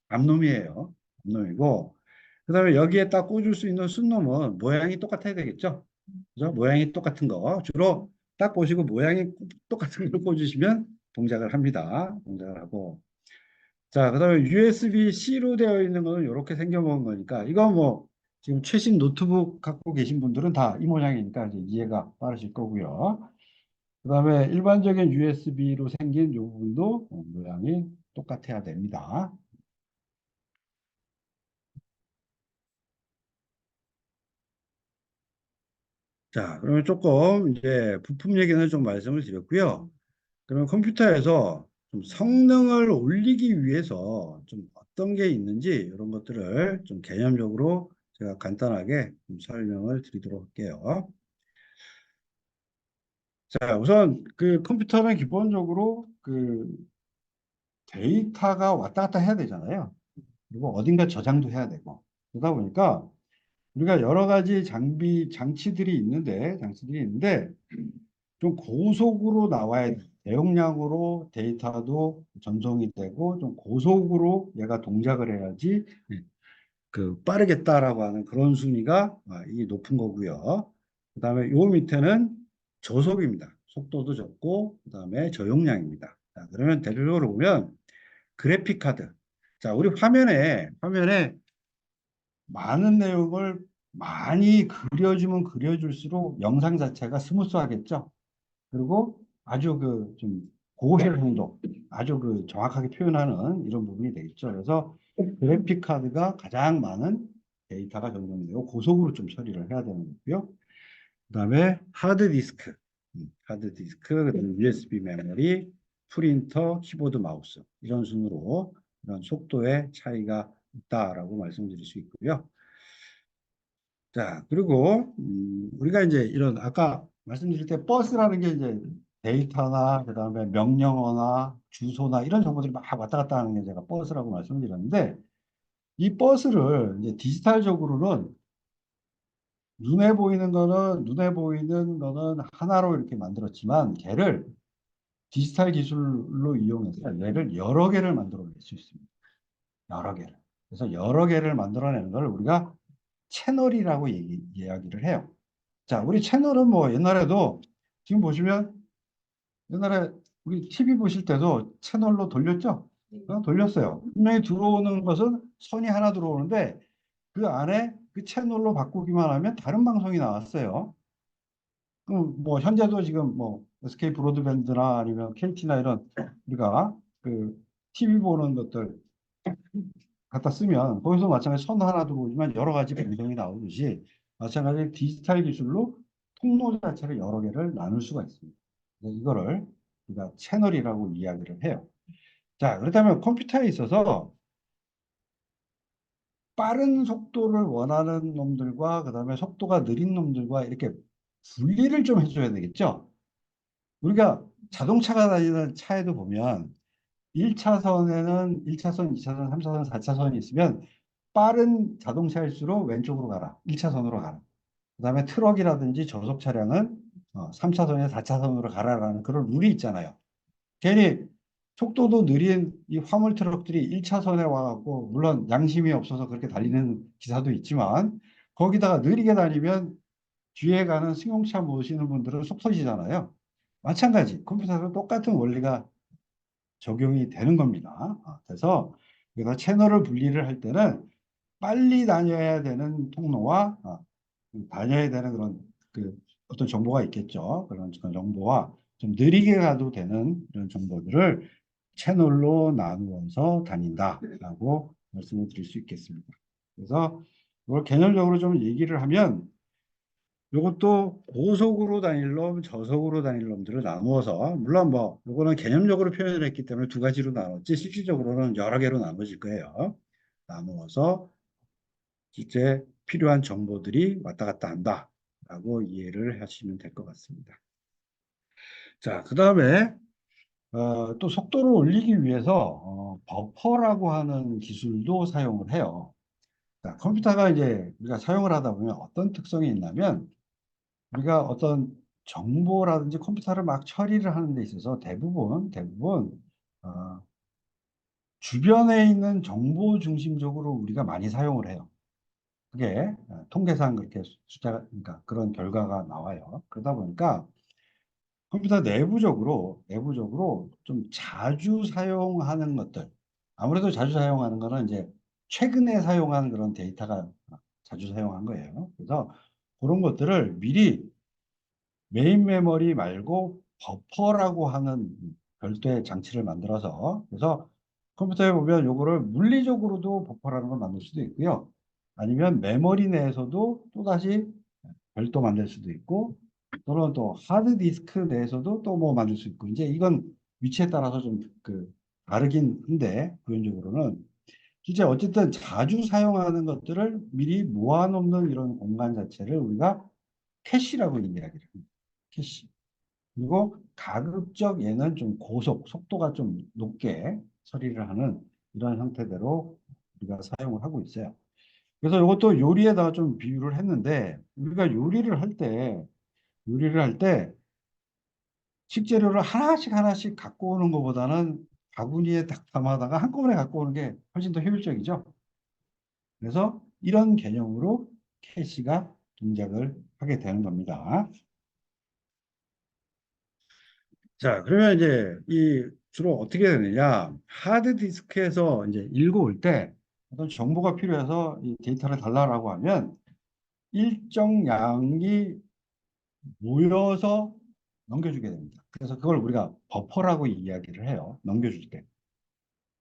[SPEAKER 1] 암놈이에요. 암놈이고 그다음에 여기에 딱 꽂을 수 있는 순놈은 모양이 똑같아야 되겠죠. 그죠? 모양이 똑같은 거 주로 딱 보시고 모양이 똑같은 걸 꽂으시면 동작을 합니다. 동작을 하고 자, 그다음에 USB-C로 되어 있는 거는 이렇게 생겨먹은 거니까 이건 뭐 지금 최신 노트북 갖고 계신 분들은 다 이 모양이니까 이제 이해가 빠르실 거고요. 그다음에 일반적인 USB로 생긴 이 부분도 모양이 똑같아야 됩니다. 자, 그러면 조금 이제 부품 얘기는 좀 말씀을 드렸고요. 그러면 컴퓨터에서 좀 성능을 올리기 위해서 좀 어떤 게 있는지 이런 것들을 좀 개념적으로 제가 간단하게 좀 설명을 드리도록 할게요. 자, 우선 그 컴퓨터는 기본적으로 그 데이터가 왔다 갔다 해야 되잖아요. 그리고 어딘가 저장도 해야 되고. 그러다 보니까 우리가 여러 가지 장치들이 있는데 좀 고속으로 나와야 돼. 대용량으로 데이터도 전송이 되고 좀 고속으로 얘가 동작을 해야지 그 빠르겠다라고 하는 그런 순위가 이 높은 거고요. 그다음에 요 밑에는 저속입니다. 속도도 적고 그다음에 저용량입니다. 자, 그러면 대략적으로 보면 그래픽 카드. 자, 우리 화면에 많은 내용을 많이 그려주면 그려줄수록 영상 자체가 스무스하겠죠. 그리고 아주 그 좀 고해상도, 아주 그 정확하게 표현하는 이런 부분이 되겠죠. 그래서 그래픽 카드가 가장 많은 데이터가 전송이 되고 고속으로 좀 처리를 해야 되는 거고요. 그다음에 하드 디스크, 그다음에 USB 메모리, 프린터, 키보드, 마우스 이런 순으로 이런 속도의 차이가 있다라고 말씀드릴 수 있고요. 자, 그리고 우리가 이제 이런 아까 말씀드릴 때 버스라는 게 이제 데이터나 그다음에 명령어나 주소나 이런 정보들이 막 왔다 갔다 하는 게 제가 버스라고 말씀드렸는데 이 버스를 이제 디지털적으로는 눈에 보이는 거는 하나로 이렇게 만들었지만 걔를 디지털 기술로 이용해서 얘를 여러 개를 만들어낼 수 있습니다. 여러 개를. 그래서 여러 개를 만들어내는 걸 우리가 채널이라고 이야기를 해요. 자, 우리 채널은 뭐 옛날에도 지금 보시면 옛날에 우리 TV 보실 때도 채널로 돌렸죠? 돌렸어요. 분명히 들어오는 것은 선이 하나 들어오는데 그 안에 그 채널로 바꾸기만 하면 다른 방송이 나왔어요. 그럼 뭐 현재도 지금 뭐 SK 브로드밴드나 아니면 KT나 이런 우리가 그 TV 보는 것들 갖다 쓰면 거기서 마찬가지 선 하나 들어오지만 여러 가지 방송이 나오듯이 마찬가지 디지털 기술로 통로 자체를 여러 개를 나눌 수가 있습니다. 그래서 이거를 우리가 채널이라고 이야기를 해요. 자, 그렇다면 컴퓨터에 있어서 빠른 속도를 원하는 놈들과 그다음에 속도가 느린 놈들과 이렇게 분리를 좀 해줘야 되겠죠? 우리가 자동차가 다니는 차에도 보면 1차선에는 1차선, 2차선, 3차선, 4차선이 있으면 빠른 자동차일수록 왼쪽으로 가라. 1차선으로 가라. 그다음에 트럭이라든지 저속 차량은 3차선에서 4차선으로 가라라는 그런 룰이 있잖아요. 괜히 속도도 느린 이 화물 트럭들이 1차선에 와갖고 물론 양심이 없어서 그렇게 달리는 기사도 있지만 거기다가 느리게 다니면 뒤에 가는 승용차 모시는 분들은 속 터지잖아요. 마찬가지 컴퓨터도 똑같은 원리가 적용이 되는 겁니다. 그래서 여기서 채널을 분리를 할 때는 빨리 다녀야 되는 통로와 다녀야 되는 그런 그 어떤 정보가 있겠죠. 그런 정보와 좀 느리게 가도 되는 이런 정보들을 채널로 나누어서 다닌다라고 말씀을 드릴 수 있겠습니다. 그래서 이걸 개념적으로 좀 얘기를 하면 이것도 고속으로 다닐 놈, 저속으로 다닐 놈들을 나누어서 물론 뭐 이거는 개념적으로 표현을 했기 때문에 두 가지로 나눴지 실질적으로는 여러 개로 나눠질 거예요. 나누어서 실제 필요한 정보들이 왔다 갔다 한다라고 이해를 하시면 될 것 같습니다. 자, 그다음에 또 속도를 올리기 위해서 버퍼라고 하는 기술도 사용을 해요. 자, 컴퓨터가 이제 우리가 사용을 하다 보면 어떤 특성이 있냐면 우리가 어떤 정보라든지 컴퓨터를 막 처리를 하는 데 있어서 대부분 어, 주변에 있는 정보 중심적으로 우리가 많이 사용을 해요. 그게 통계상 그렇게 숫자가 그러니까 그런 결과가 나와요. 그러다 보니까 컴퓨터 내부적으로 좀 자주 사용하는 것들 아무래도 자주 사용하는 거는 이제 최근에 사용한 그런 데이터가 자주 사용한 거예요. 그래서 그런 것들을 미리 메인 메모리 말고 버퍼라고 하는 별도의 장치를 만들어서 그래서 컴퓨터에 보면 요거를 물리적으로도 버퍼라는 걸 만들 수도 있고요. 아니면 메모리 내에서도 또다시 별도 만들 수도 있고 또는 또 하드디스크 내에서도 또 뭐 만들 수 있고 이제 이건 위치에 따라서 좀 그 다르긴 한데 기본적으로는 이제 어쨌든 자주 사용하는 것들을 미리 모아놓는 이런 공간 자체를 우리가 캐시라고 이야기를 합니다. 캐시. 그리고 가급적 얘는 좀 속도가 좀 높게 처리를 하는 이런 형태대로 우리가 사용을 하고 있어요. 그래서 이것도 요리에다가 좀 비유를 했는데 우리가 요리를 할 때 식재료를 하나씩 하나씩 갖고 오는 것보다는 바구니에 딱 담아다가 한꺼번에 갖고 오는 게 훨씬 더 효율적이죠. 그래서 이런 개념으로 캐시가 동작을 하게 되는 겁니다. 자, 그러면 이제 이 주로 어떻게 되느냐? 하드 디스크에서 이제 읽어올 때 어떤 정보가 필요해서 이 데이터를 달라고 하면 일정 양이 모여서 넘겨주게 됩니다. 그래서 그걸 우리가 버퍼라고 이야기를 해요. 넘겨줄 때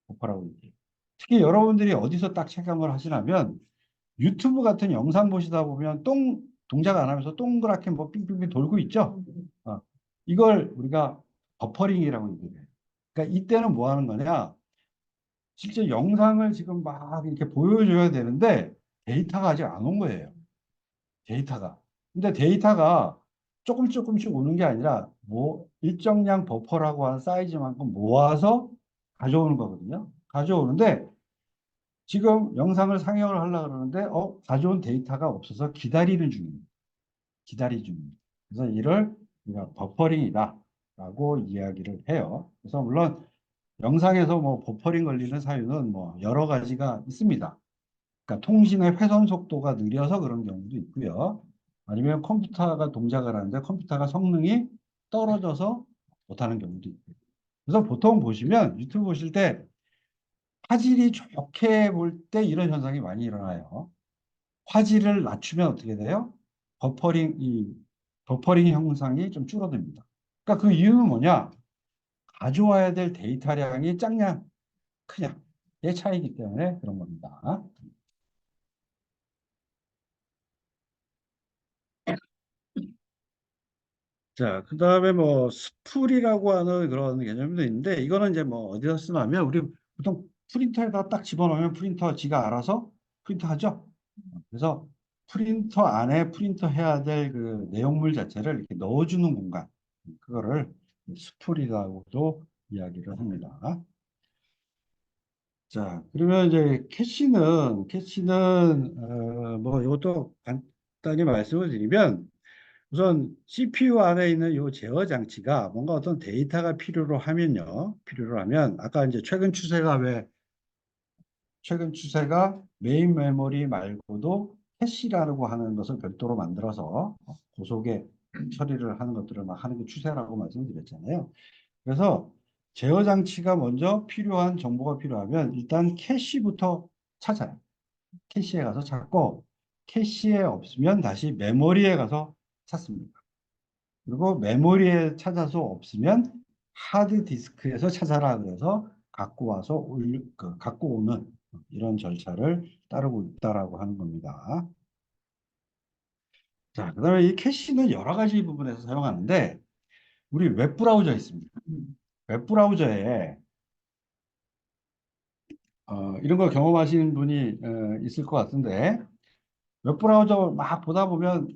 [SPEAKER 1] 버퍼라고 얘기해요. 특히 여러분들이 어디서 딱 체감을 하시냐면 유튜브 같은 영상 보시다 보면 동작 안 하면서 동그랗게 뭐 빙빙빙 돌고 있죠. 어, 이걸 우리가 버퍼링이라고 얘기해요. 그러니까 이때는 뭐 하는 거냐? 실제 영상을 지금 막 이렇게 보여줘야 되는데 데이터가 아직 안 온 거예요. 데이터가. 근데 데이터가 조금 조금씩 오는 게 아니라 뭐 일정량 버퍼라고 한 사이즈만큼 모아서 가져오는 거거든요. 가져오는데 지금 영상을 상영을 하려고 그러는데 가져온 데이터가 없어서 기다리는 중입니다. 기다리 중입니다. 그래서 이를 우리가 버퍼링이다라고 이야기를 해요. 그래서 물론 영상에서 뭐 버퍼링 걸리는 사유는 뭐 여러 가지가 있습니다. 그러니까 통신의 회선 속도가 느려서 그런 경우도 있고요. 아니면 컴퓨터가 동작을 하는데 컴퓨터가 성능이 떨어져서 못하는 경우도 있고요. 그래서 보통 보시면 유튜브 보실 때 화질이 좋게 볼 때 이런 현상이 많이 일어나요. 화질을 낮추면 어떻게 돼요? 버퍼링 형상이 좀 줄어듭니다. 그러니까 그 이유는 뭐냐? 가져와야 될 데이터량이 작냐, 크냐, 의 차이기 때문에 그런 겁니다. 자, 그 다음에 뭐 스풀이라고 하는 그런 개념도 있는데 이거는 이제 뭐 어디다 쓰냐면 우리 보통 프린터에다 딱 집어넣으면 프린터 지가 알아서 프린터 하죠. 그래서 프린터 안에 프린터 해야 될 그 내용물 자체를 이렇게 넣어주는 공간, 그거를 스풀이라고도 이야기를 합니다. 자, 그러면 이제 캐시는 뭐 이것도 간단히 말씀을 드리면 우선 CPU 안에 있는 이 제어 장치가 뭔가 어떤 데이터가 필요로 하면 아까 이제 최근 추세가 메인 메모리 말고도 캐시라고 하는 것을 별도로 만들어서 고속에 처리를 하는 것들을 막 하는 게 추세라고 말씀드렸잖아요. 그래서 제어 장치가 먼저 필요한 정보가 필요하면 일단 캐시부터 찾아요. 캐시에 가서 찾고 캐시에 없으면 다시 메모리에 가서 찾습니다. 그리고 메모리에 찾아서 없으면 하드 디스크에서 찾아라 그래서 갖고 오는 이런 절차를 따르고 있다라고 하는 겁니다. 자, 그다음에 이 캐시는 여러 가지 부분에서 사용하는데 우리 웹브라우저 있습니다. 웹브라우저에 이런 거 경험하시는 분이 있을 것 같은데 웹브라우저 막 보다 보면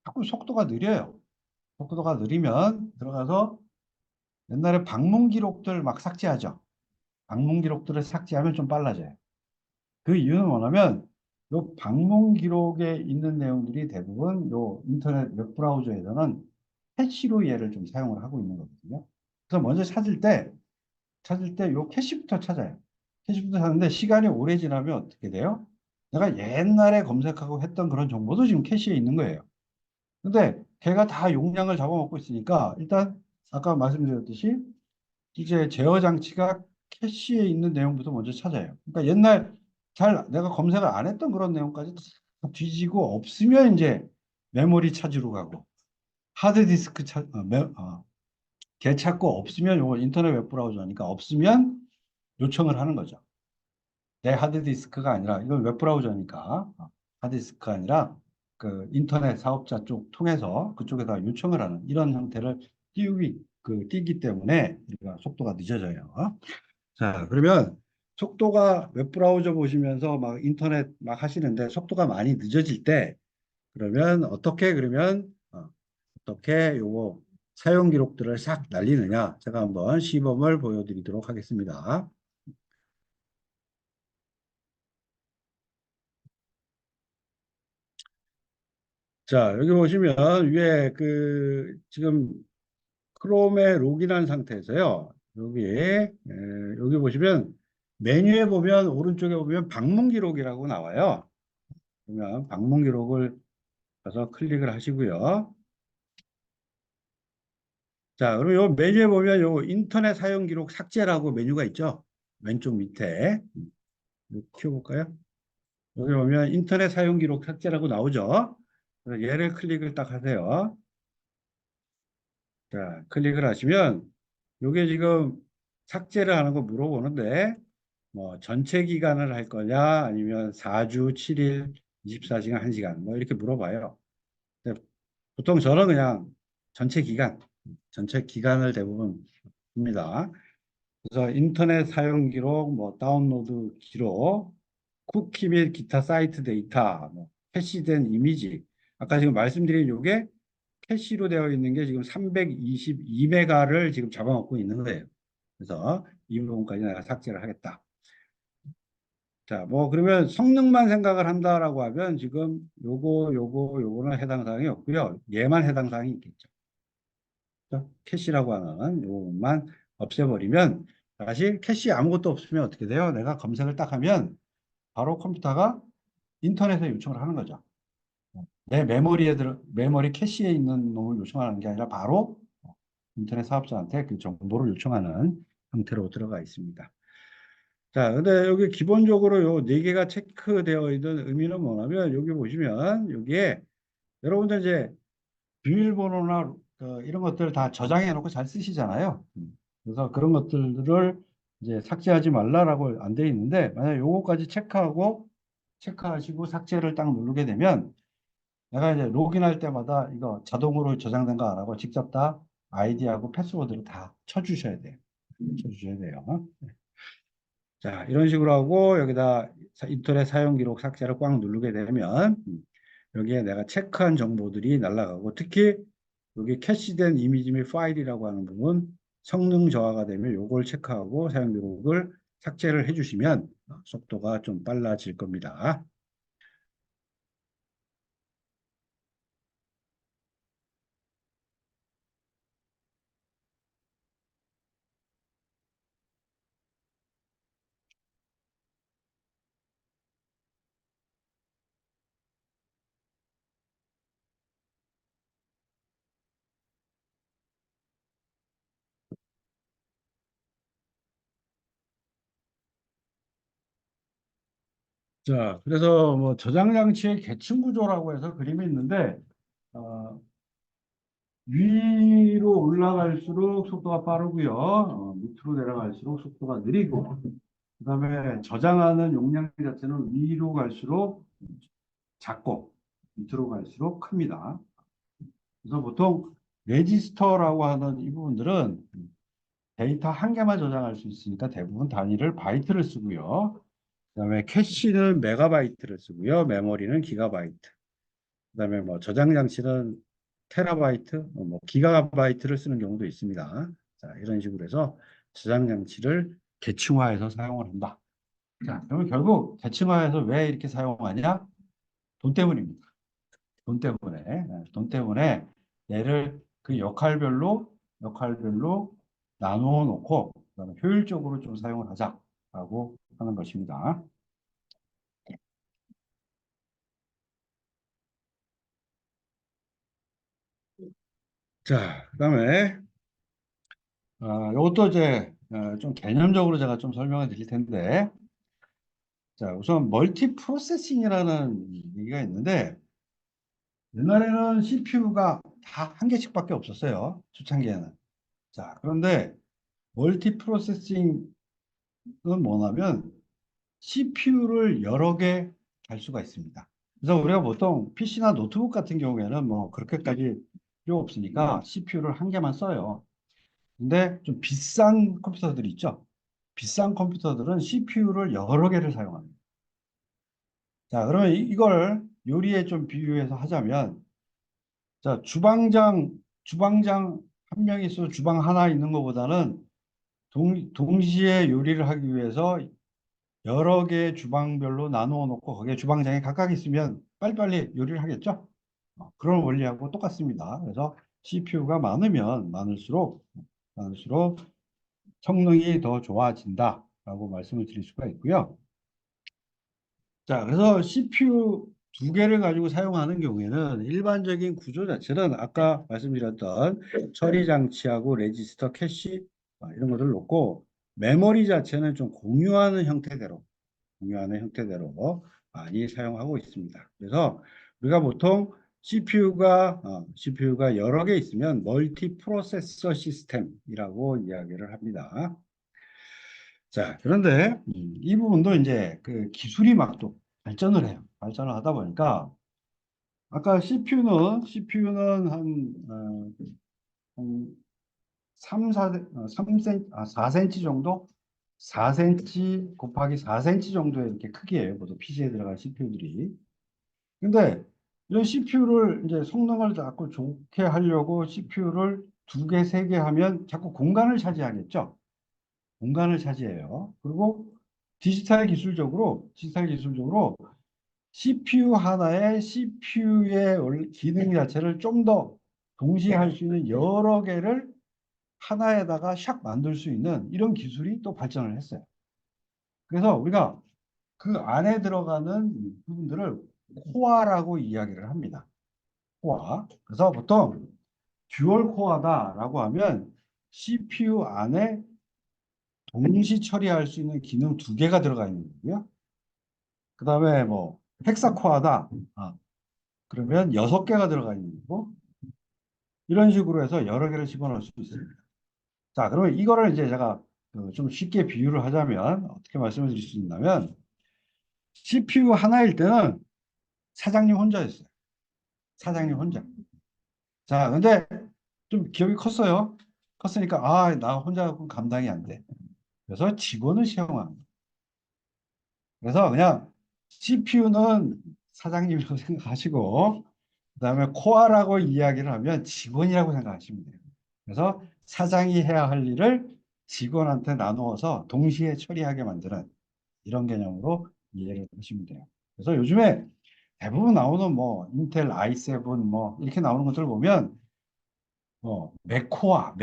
[SPEAKER 1] 자꾸 속도가 느려요. 속도가 느리면 들어가서 옛날에 방문 기록들 막 삭제하죠. 방문 기록들을 삭제하면 좀 빨라져요. 그 이유는 뭐냐면 요 방문 기록에 있는 내용들이 대부분 요 인터넷 웹브라우저에서는 캐시로 얘를 좀 사용을 하고 있는 거거든요. 그래서 먼저 찾을 때 요 캐시부터 찾아요. 캐시부터 찾는데 시간이 오래 지나면 어떻게 돼요? 내가 옛날에 검색하고 했던 그런 정보도 지금 캐시에 있는 거예요. 근데 걔가 다 용량을 잡아먹고 있으니까 일단 아까 말씀드렸듯이 이제 제어 장치가 캐시에 있는 내용부터 먼저 찾아요. 그러니까 옛날 잘 내가 검색을 안 했던 그런 내용까지 다 뒤지고 없으면 이제 메모리 찾으러 가고 하드디스크 걔 찾고 없으면 요거 인터넷 웹브라우저니까 없으면 요청을 하는 거죠. 내 하드디스크가 아니라 이건 웹브라우저니까 하드디스크가 아니라 그 인터넷 사업자 쪽 통해서 그쪽에다 요청을 하는 이런 형태를 띄기 때문에 우리가 속도가 늦어져요. 자, 그러면 속도가 웹브라우저 보시면서 막 인터넷 막 하시는데 속도가 많이 늦어질 때 그러면 어떻게 요거 사용 기록들을 싹 날리느냐 제가 한번 시범을 보여드리도록 하겠습니다. 자, 여기 보시면 위에 그 지금 크롬에 로그인한 상태에서요. 여기 보시면 메뉴에 보면 오른쪽에 보면 방문 기록이라고 나와요. 그러면 방문 기록을 가서 클릭을 하시고요. 자, 그럼 요 메뉴에 보면 요 인터넷 사용 기록 삭제라고 메뉴가 있죠. 왼쪽 밑에. 이거 키워볼까요? 여기 보면 인터넷 사용 기록 삭제라고 나오죠. 그래서 얘를 클릭을 딱 하세요. 자, 클릭을 하시면 요게 지금 삭제를 하는 거 물어보는데 뭐 전체 기간을 할 거냐 아니면 4주, 7일, 24시간, 1시간 뭐 이렇게 물어봐요. 근데 보통 저는 그냥 전체 기간을 대부분 합니다. 그래서 인터넷 사용 기록, 뭐 다운로드 기록, 쿠키 및 기타 사이트 데이터, 뭐 캐시된 이미지. 아까 지금 말씀드린 요게 캐시로 되어 있는 게 지금 322메가를 지금 잡아먹고 있는 거예요. 그래서 이 부분까지 내가 삭제를 하겠다. 자, 뭐 그러면 성능만 생각을 한다라고 하면 지금 요거는 해당 사항이 없고요. 얘만 해당 사항이 있겠죠. 그죠? 캐시라고 하는 요것만 없애버리면 다시 캐시 아무것도 없으면 어떻게 돼요? 내가 검색을 딱 하면 바로 컴퓨터가 인터넷에 요청을 하는 거죠. 내 메모리 캐시에 있는 놈을 요청하는 게 아니라 바로 인터넷 사업자한테 그 정보를 요청하는 형태로 들어가 있습니다. 자, 근데 여기 기본적으로 요 네 개가 체크되어 있는 의미는 뭐냐면 여기 보시면 여기에 여러분들 이제 비밀번호나 이런 것들 다 저장해 놓고 잘 쓰시잖아요. 그래서 그런 것들을 이제 삭제하지 말라라고 안 돼 있는데 만약 요거까지 체크하시고 삭제를 딱 누르게 되면 내가 이제 로그인할 때마다 이거 자동으로 저장된 거 안 하고 직접 다 아이디하고 패스워드를 다 쳐주셔야 돼요. 쳐주셔야 돼요. 자, 이런 식으로 하고 여기다 인터넷 사용 기록 삭제를 꽉 누르게 되면 여기에 내가 체크한 정보들이 날아가고 특히 여기 캐시된 이미지 및 파일이라고 하는 부분 성능 저하가 되면 요걸 체크하고 사용 기록을 삭제를 해주시면 속도가 좀 빨라질 겁니다. 자, 그래서 뭐 저장 장치의 계층 구조라고 해서 그림이 있는데 어, 위로 올라갈수록 속도가 빠르고요. 밑으로 내려갈수록 속도가 느리고 그다음에 저장하는 용량 자체는 위로 갈수록 작고 밑으로 갈수록 큽니다. 그래서 보통 레지스터라고 하는 이 부분들은 데이터 한 개만 저장할 수 있으니까 대부분 단위를 바이트를 쓰고요. 그다음에 캐시는 메가바이트를 쓰고요. 메모리는 기가바이트. 그다음에 뭐 저장 장치는 테라바이트, 뭐 기가바이트를 쓰는 경우도 있습니다. 자, 이런 식으로 해서 저장 장치를 계층화해서 사용을 한다. 자, 그러면 결국 계층화해서 왜 이렇게 사용하냐? 돈 때문입니다. 돈 때문에 얘를 그 역할별로 나누어 놓고 그다음에 효율적으로 좀 사용을 하자라고 하는 것입니다. 자, 그다음에 이것도 이제 좀 개념적으로 제가 좀 설명을 드릴 텐데, 자, 우선 멀티 프로세싱이라는 얘기가 있는데, 옛날에는 CPU가 다 한 개씩밖에 없었어요. 초창기에는. 자, 그런데 멀티 프로세싱은 뭐냐면 CPU를 여러 개 달 수가 있습니다. 그래서 우리가 보통 PC나 노트북 같은 경우에는 뭐 그렇게까지 필요 없으니까 CPU를 한 개만 써요. 근데 좀 비싼 컴퓨터들 있죠. 비싼 컴퓨터들은 CPU를 여러 개를 사용합니다. 자, 그러면 이걸 요리에 좀 비유해서 하자면, 자, 주방장 한 명이 있어 주방 하나 있는 것보다는 동시에 요리를 하기 위해서 여러 개의 주방별로 나누어 놓고 거기에 주방장이 각각 있으면 빨리빨리 요리를 하겠죠? 그런 원리하고 똑같습니다. 그래서 CPU가 많을수록 성능이 더 좋아진다라고 말씀을 드릴 수가 있고요. 자, 그래서 CPU 두 개를 가지고 사용하는 경우에는 일반적인 구조 자체는 아까 말씀드렸던 처리 장치하고 레지스터, 캐시 이런 것들을 놓고 메모리 자체는 좀 공유하는 형태대로 많이 사용하고 있습니다. 그래서 우리가 보통 CPU가 여러 개 있으면 멀티 프로세서 시스템이라고 이야기를 합니다. 자, 그런데 이 부분도 이제 그 기술이 막 또 발전을 해요. 발전을 하다 보니까 아까 CPU는 한 3, 4, 3cm, 4cm 정도? 4cm 곱하기 4cm 정도의 이렇게 크기예요. 보통 PC에 들어간 CPU들이. 근데 이런 CPU를 이제 성능을 자꾸 좋게 하려고 CPU를 두 개, 세 개 하면 자꾸 공간을 차지하겠죠. 공간을 차지해요. 그리고 디지털 기술적으로 CPU 하나에 CPU의 기능 자체를 좀 더 동시에 할 수 있는 여러 개를 하나에다가 샥 만들 수 있는 이런 기술이 또 발전을 했어요. 그래서 우리가 그 안에 들어가는 부분들을 코어라고 이야기를 합니다. 코어. 그래서 보통 듀얼 코어다라고 하면 CPU 안에 동시 처리할 수 있는 기능 두 개가 들어가 있는 거고요. 그 다음에 뭐 헥사코어다. 그러면 여섯 개가 들어가 있는 거고 이런 식으로 해서 여러 개를 집어넣을 수 있습니다. 자, 그러면 이거를 이제 제가 좀 쉽게 비유를 하자면 어떻게 말씀을 드릴 수 있냐면 CPU 하나일 때는 사장님 혼자였어요. 사장님 혼자. 자, 근데 좀 기업이 컸어요. 컸으니까 나 혼자 감당이 안 돼. 그래서 직원을 채용합니다. 그래서 그냥 CPU는 사장님이라고 생각하시고 그다음에 코어라고 이야기를 하면 직원이라고 생각하시면 돼요. 그래서 사장이 해야 할 일을 직원한테 나누어서 동시에 처리하게 만드는 이런 개념으로 이해를 하시면 돼요. 그래서 요즘에 대부분 나오는 뭐 인텔 i7 뭐 이렇게 나오는 것들 보면 맥코아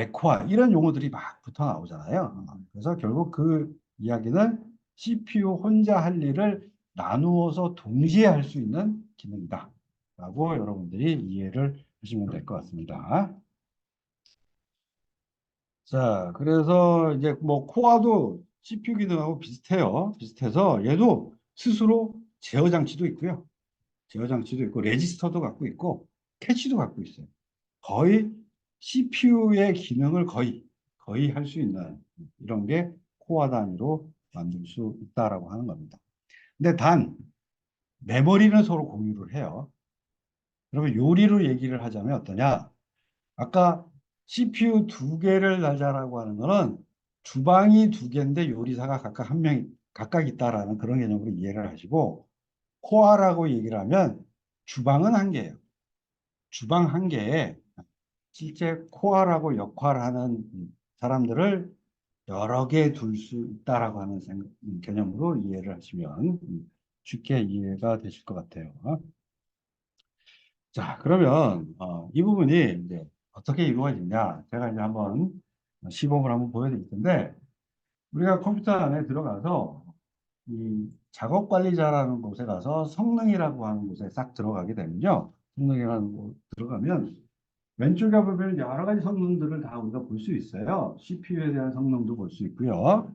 [SPEAKER 1] 이런 용어들이 막 붙어 나오잖아요. 그래서 결국 그 이야기는 CPU 혼자 할 일을 나누어서 동시에 할 수 있는 기능이다. 라고 여러분들이 이해를 하시면 될 것 같습니다. 자, 그래서 이제 뭐 코어도 CPU 기능하고 비슷해요. 비슷해서 얘도 스스로 제어 장치도 있고요. 제어 장치도 있고 레지스터도 갖고 있고 캐치도 갖고 있어요. 거의 CPU의 기능을 거의 할 수 있는 이런 게 코어 단위로 만들 수 있다라고 하는 겁니다. 근데 단 메모리는 서로 공유를 해요. 그러면 요리로 얘기를 하자면 어떠냐? 아까 CPU 두 개를 달자라고 하는 거는 주방이 두 개인데 요리사가 각각 한 명 각각 있다라는 그런 개념으로 이해를 하시고 코어라고 얘기를 하면 주방은 한 개예요. 주방 한 개에 실제 코어라고 역할하는 사람들을 여러 개 둘 수 있다라고 하는 개념으로 이해를 하시면 쉽게 이해가 되실 것 같아요. 자, 그러면 이 부분이 이제 어떻게 이루어지냐? 제가 이제 한번 시범을 한번 보여드릴 텐데 우리가 컴퓨터 안에 들어가서 이 작업 관리자라는 곳에 가서 성능이라고 하는 곳에 싹 들어가게 되면요. 성능이라는 곳 들어가면 왼쪽에 보면 여러 가지 성능들을 다 우리가 볼 수 있어요. CPU에 대한 성능도 볼 수 있고요.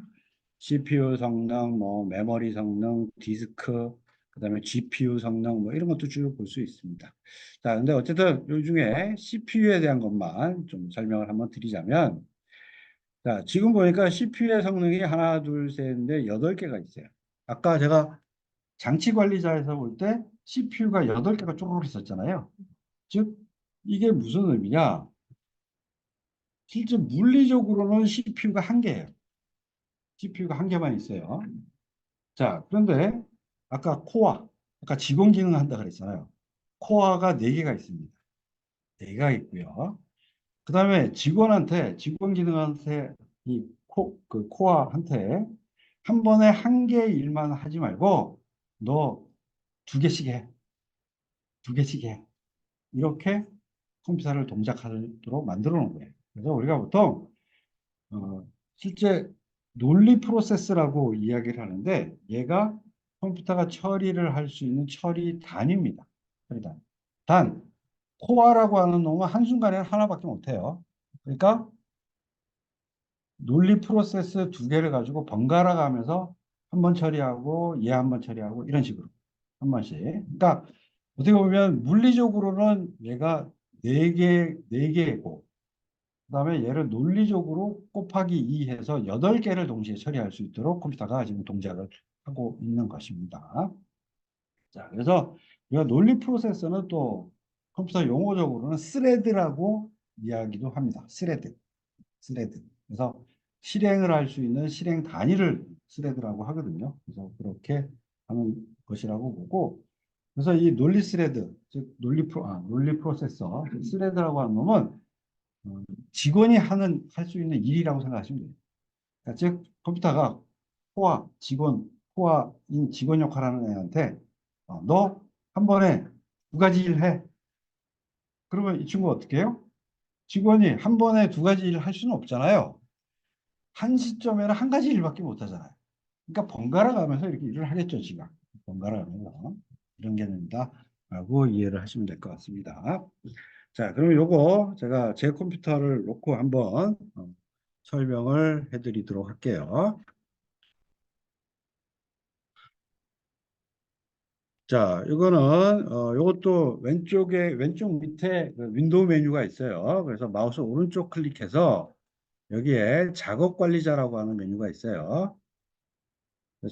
[SPEAKER 1] CPU 성능, 뭐 메모리 성능, 디스크, 그다음에 GPU 성능 뭐 이런 것도 쭉 볼 수 있습니다. 자, 근데 어쨌든 요 중에 CPU에 대한 것만 좀 설명을 한번 드리자면, 자, 지금 보니까 CPU의 성능이 하나, 둘, 셋, 넷, 여덟 개가 있어요. 아까 제가 장치 관리자에서 볼 때 CPU가 여덟 개가 쪼르륵 있었잖아요. 즉, 이게 무슨 의미냐? 실제 물리적으로는 CPU가 한 개예요. CPU가 한 개만 있어요. 자, 그런데 아까 코어, 아까 직원 기능 한다 그랬잖아요. 코어가 네 개가 있습니다. 네 개가 있고요. 그 다음에 직원한테, 직원 기능한테 그 코어한테 한 번에 한 개 일만 하지 말고 너 두 개씩 해. 두 개씩 해. 이렇게 컴퓨터를 동작하도록 만들어 놓은 거예요. 그래서 우리가 보통 실제 논리 프로세스라고 이야기를 하는데 얘가 컴퓨터가 처리를 할 수 있는 처리 단위입니다. 처리 단위. 단 코어라고 하는 놈은 한순간에 하나밖에 못해요. 그러니까 논리 프로세스 두 개를 가지고 번갈아 가면서 한 번 처리하고 얘 한 번 처리하고 이런 식으로 한 번씩. 그러니까 어떻게 보면 물리적으로는 얘가 네 개고 그다음에 얘를 논리적으로 곱하기 2 해서 8개를 동시에 처리할 수 있도록 컴퓨터가 지금 동작을 하고 있는 것입니다. 자, 그래서 이 논리 프로세서는 또 컴퓨터 용어적으로는 스레드라고 이야기도 합니다. 스레드. 스레드. 그래서 실행을 할 수 있는 실행 단위를 스레드라고 하거든요. 그래서 그렇게 하는 것이라고 보고 그래서 이 논리 스레드, 즉 논리 프로세서 스레드라고 하는 놈은 어, 직원이 할 수 있는 일이라고 생각하시면 돼요. 그러니까 즉, 컴퓨터가 코어인 직원 역할하는 애한테, 너 한 번에 두 가지 일 해. 그러면 이 친구 어떻게 해요? 직원이 한 번에 두 가지 일을 할 수는 없잖아요. 한 시점에는 한 가지 일밖에 못 하잖아요. 그러니까 번갈아 가면서 이렇게 일을 하겠죠, 지가. 번갈아 가면서. 이런 개념이다. 라고 이해를 하시면 될 것 같습니다. 자, 그러면 요거 제가 제 컴퓨터를 놓고 한번 설명을 해드리도록 할게요. 자, 이거는 요것도 왼쪽 밑에 그 윈도우 메뉴가 있어요. 그래서 마우스 오른쪽 클릭해서 여기에 작업 관리자라고 하는 메뉴가 있어요.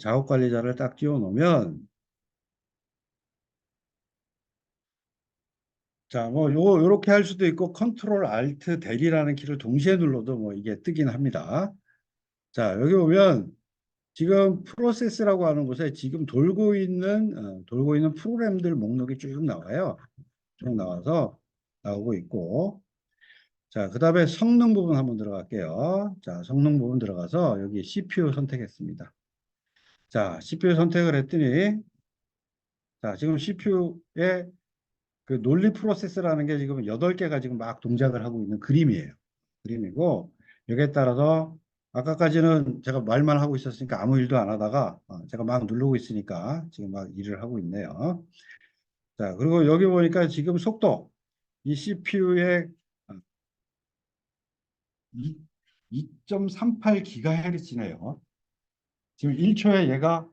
[SPEAKER 1] 작업 관리자를 딱 띄워 놓으면 자, 뭐 요렇게 할 수도 있고 컨트롤 알트 델이라는 키를 동시에 눌러도 뭐 이게 뜨긴 합니다. 자, 여기 보면 지금 프로세스라고 하는 곳에 지금 돌고 있는 프로그램들 목록이 쭉 나와요. 쭉 나와서 나오고 있고. 자, 그 다음에 성능 부분 한번 들어갈게요. 자, 성능 부분 들어가서 여기 CPU 선택했습니다. 자, CPU 선택을 했더니, 자, 지금 CPU의 그 논리 프로세스라는 게 지금 8개가 지금 막 동작을 하고 있는 그림이에요. 그림이고, 여기에 따라서 아까까지는 제가 말만 하고 있었으니까 아무 일도 안 하다가 제가 막 누르고 있으니까 지금 막 일을 하고 있네요. 자, 그리고 여기 보니까 지금 속도, 이 CPU의 2.38GHz네요. 지금 1초에 얘가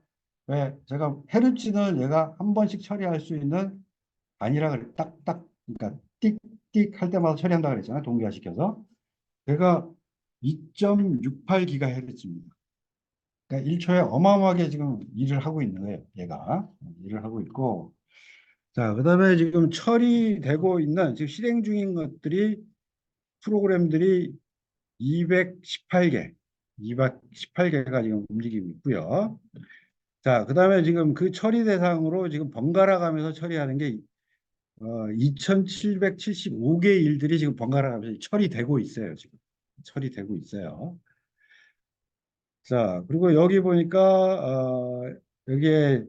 [SPEAKER 1] 왜 제가 헤르츠는 얘가 한 번씩 처리할 수 있는 아니라 그래 딱딱 그러니까 띡띡 할 때마다 처리한다 그랬잖아요. 동기화시켜서 얘가 2.68GHz입니다. 그러니까 1초에 어마어마하게 지금 일을 하고 있는 거예요. 얘가 일을 하고 있고 자 그다음에 지금 처리되고 있는 지금 실행 중인 것들이 프로그램들이 218개 218개가 지금 움직이고 있고요. 자, 그 다음에 지금 그 처리 대상으로 지금 번갈아 가면서 처리하는 게 2,775개 일들이 지금 번갈아 가면서 처리되고 있어요. 지금 처리되고 있어요. 자, 그리고 여기 보니까 여기에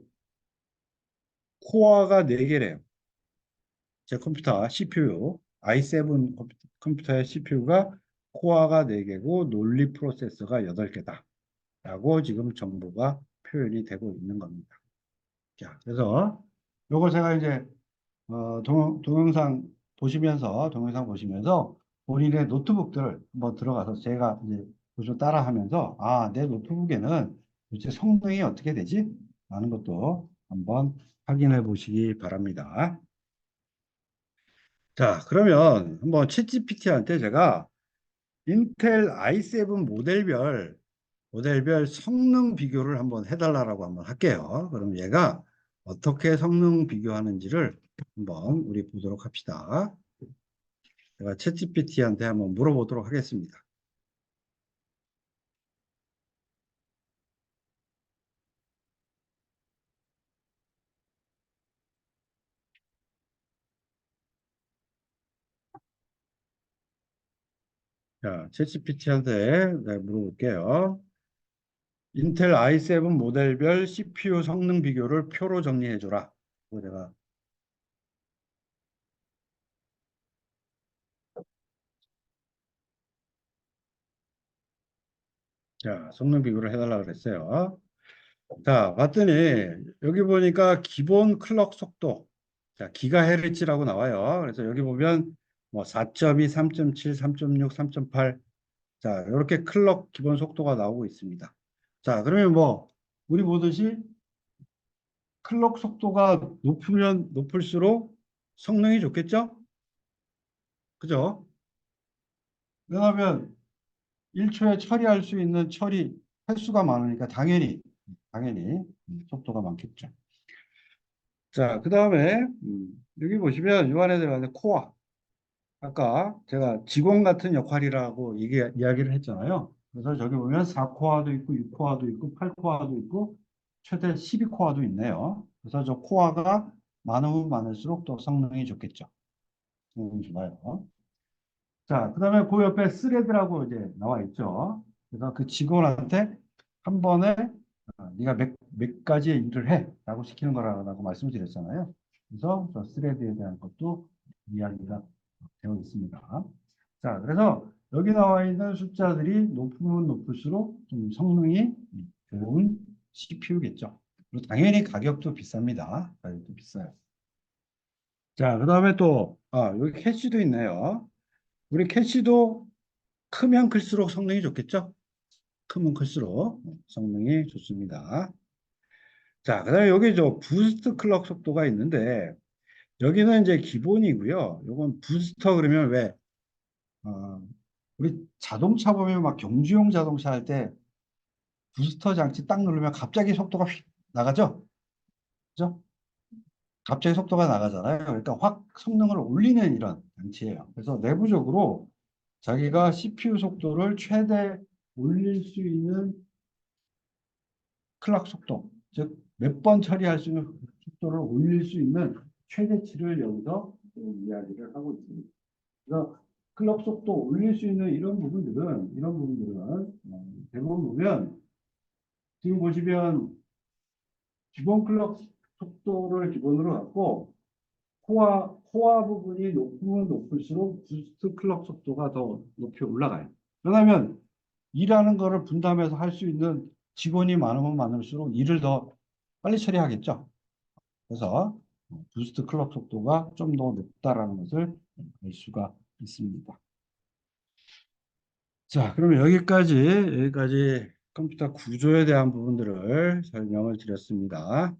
[SPEAKER 1] 코어가 4개래요. 제 컴퓨터 CPU i7 컴퓨터의 CPU가 코어가 4개고 논리 프로세서가 8개다. 라고 지금 정보가 표현이 되고 있는 겁니다. 자, 그래서 요거 제가 이제 동영상 보시면서, 동영상 보시면서 본인의 노트북들을 한번 들어가서 제가 이제 보시면 따라하면서, 아, 내 노트북에는 도대체 성능이 어떻게 되지? 라는 것도 한번 확인해 보시기 바랍니다. 자, 그러면 한번 챗GPT한테 제가 인텔 i7 모델별 성능 비교를 한번 해달라고 한번 할게요. 그럼 얘가 어떻게 성능 비교하는지를 한번 우리 보도록 합시다. 제가 챗GPT한테 한번 물어보도록 하겠습니다. 자, 챗GPT한테 물어볼게요. 인텔 i7 모델별 CPU 성능 비교를 표로 정리해줘라. 그거 내가 자, 성능 비교를 해달라고 그랬어요. 자, 봤더니 여기 보니까 기본 클럭 속도, 자, 기가헤르츠라고 나와요. 그래서 여기 보면 뭐 4.2, 3.7, 3.6, 3.8, 자, 이렇게 클럭 기본 속도가 나오고 있습니다. 자, 그러면 뭐 우리 보듯이 클럭 속도가 높으면 높을수록 성능이 좋겠죠? 그죠? 왜냐하면 1초에 처리할 수 있는 처리 횟수가 많으니까 당연히 속도가 많겠죠. 자, 그 다음에 여기 보시면 요 안에 들어가는 코어. 아까 제가 직원 같은 역할이라고 이게 이야기를 했잖아요. 그래서 저기 보면 4코어도 있고 6코어도 있고 8코어도 있고 최대 12코어도 있네요. 그래서 저 코어가 많으면 많을수록 또 성능이 좋겠죠. 좋아요. 자, 그다음에 그 옆에 스레드라고 이제 나와 있죠. 그래서 그 직원한테 한 번에 네가 몇 가지의 일을 해라고 시키는 거라고 말씀드렸잖아요. 그래서 저 스레드에 대한 것도 이야기가 되어 있습니다. 자, 그래서 여기 나와 있는 숫자들이 높으면 높을수록 좀 성능이 좋은 CPU겠죠. 그리고 당연히 가격도 비쌉니다. 가격도 비싸요. 자, 그다음에 또 여기 캐시도 있네요. 우리 캐시도 크면 클수록 성능이 좋겠죠? 크면 클수록 성능이 좋습니다. 자, 그다음에 여기 저 부스트 클럭 속도가 있는데 여기는 이제 기본이고요. 요건 부스터 그러면 왜 어, 우리 자동차 보면 막 경주용 자동차 할 때 부스터 장치 딱 누르면 갑자기 속도가 휙 나가죠? 그죠? 갑자기 속도가 나가잖아요. 그러니까 확 성능을 올리는 이런 장치예요. 그래서 내부적으로 자기가 CPU 속도를 최대 올릴 수 있는 클락 속도, 즉 몇 번 처리할 수 있는 속도를 올릴 수 있는 최대치를 여기서 이야기를 하고 있습니다. 그래서 클럭 속도 올릴 수 있는 이런 부분들은 대부분 보면 지금 보시면 기본 클럭 속도를 기본으로 갖고 코어 부분이 높으면 높을수록 부스트 클럭 속도가 더 높이 올라가요. 왜냐하면 일하는 거를 분담해서 할 수 있는 직원이 많으면 많을수록 일을 더 빨리 처리하겠죠. 그래서 부스트 클럭 속도가 좀 더 높다라는 것을 알 수가 있습니다. 자, 그러면 여기까지 컴퓨터 구조에 대한 부분들을 설명을 드렸습니다.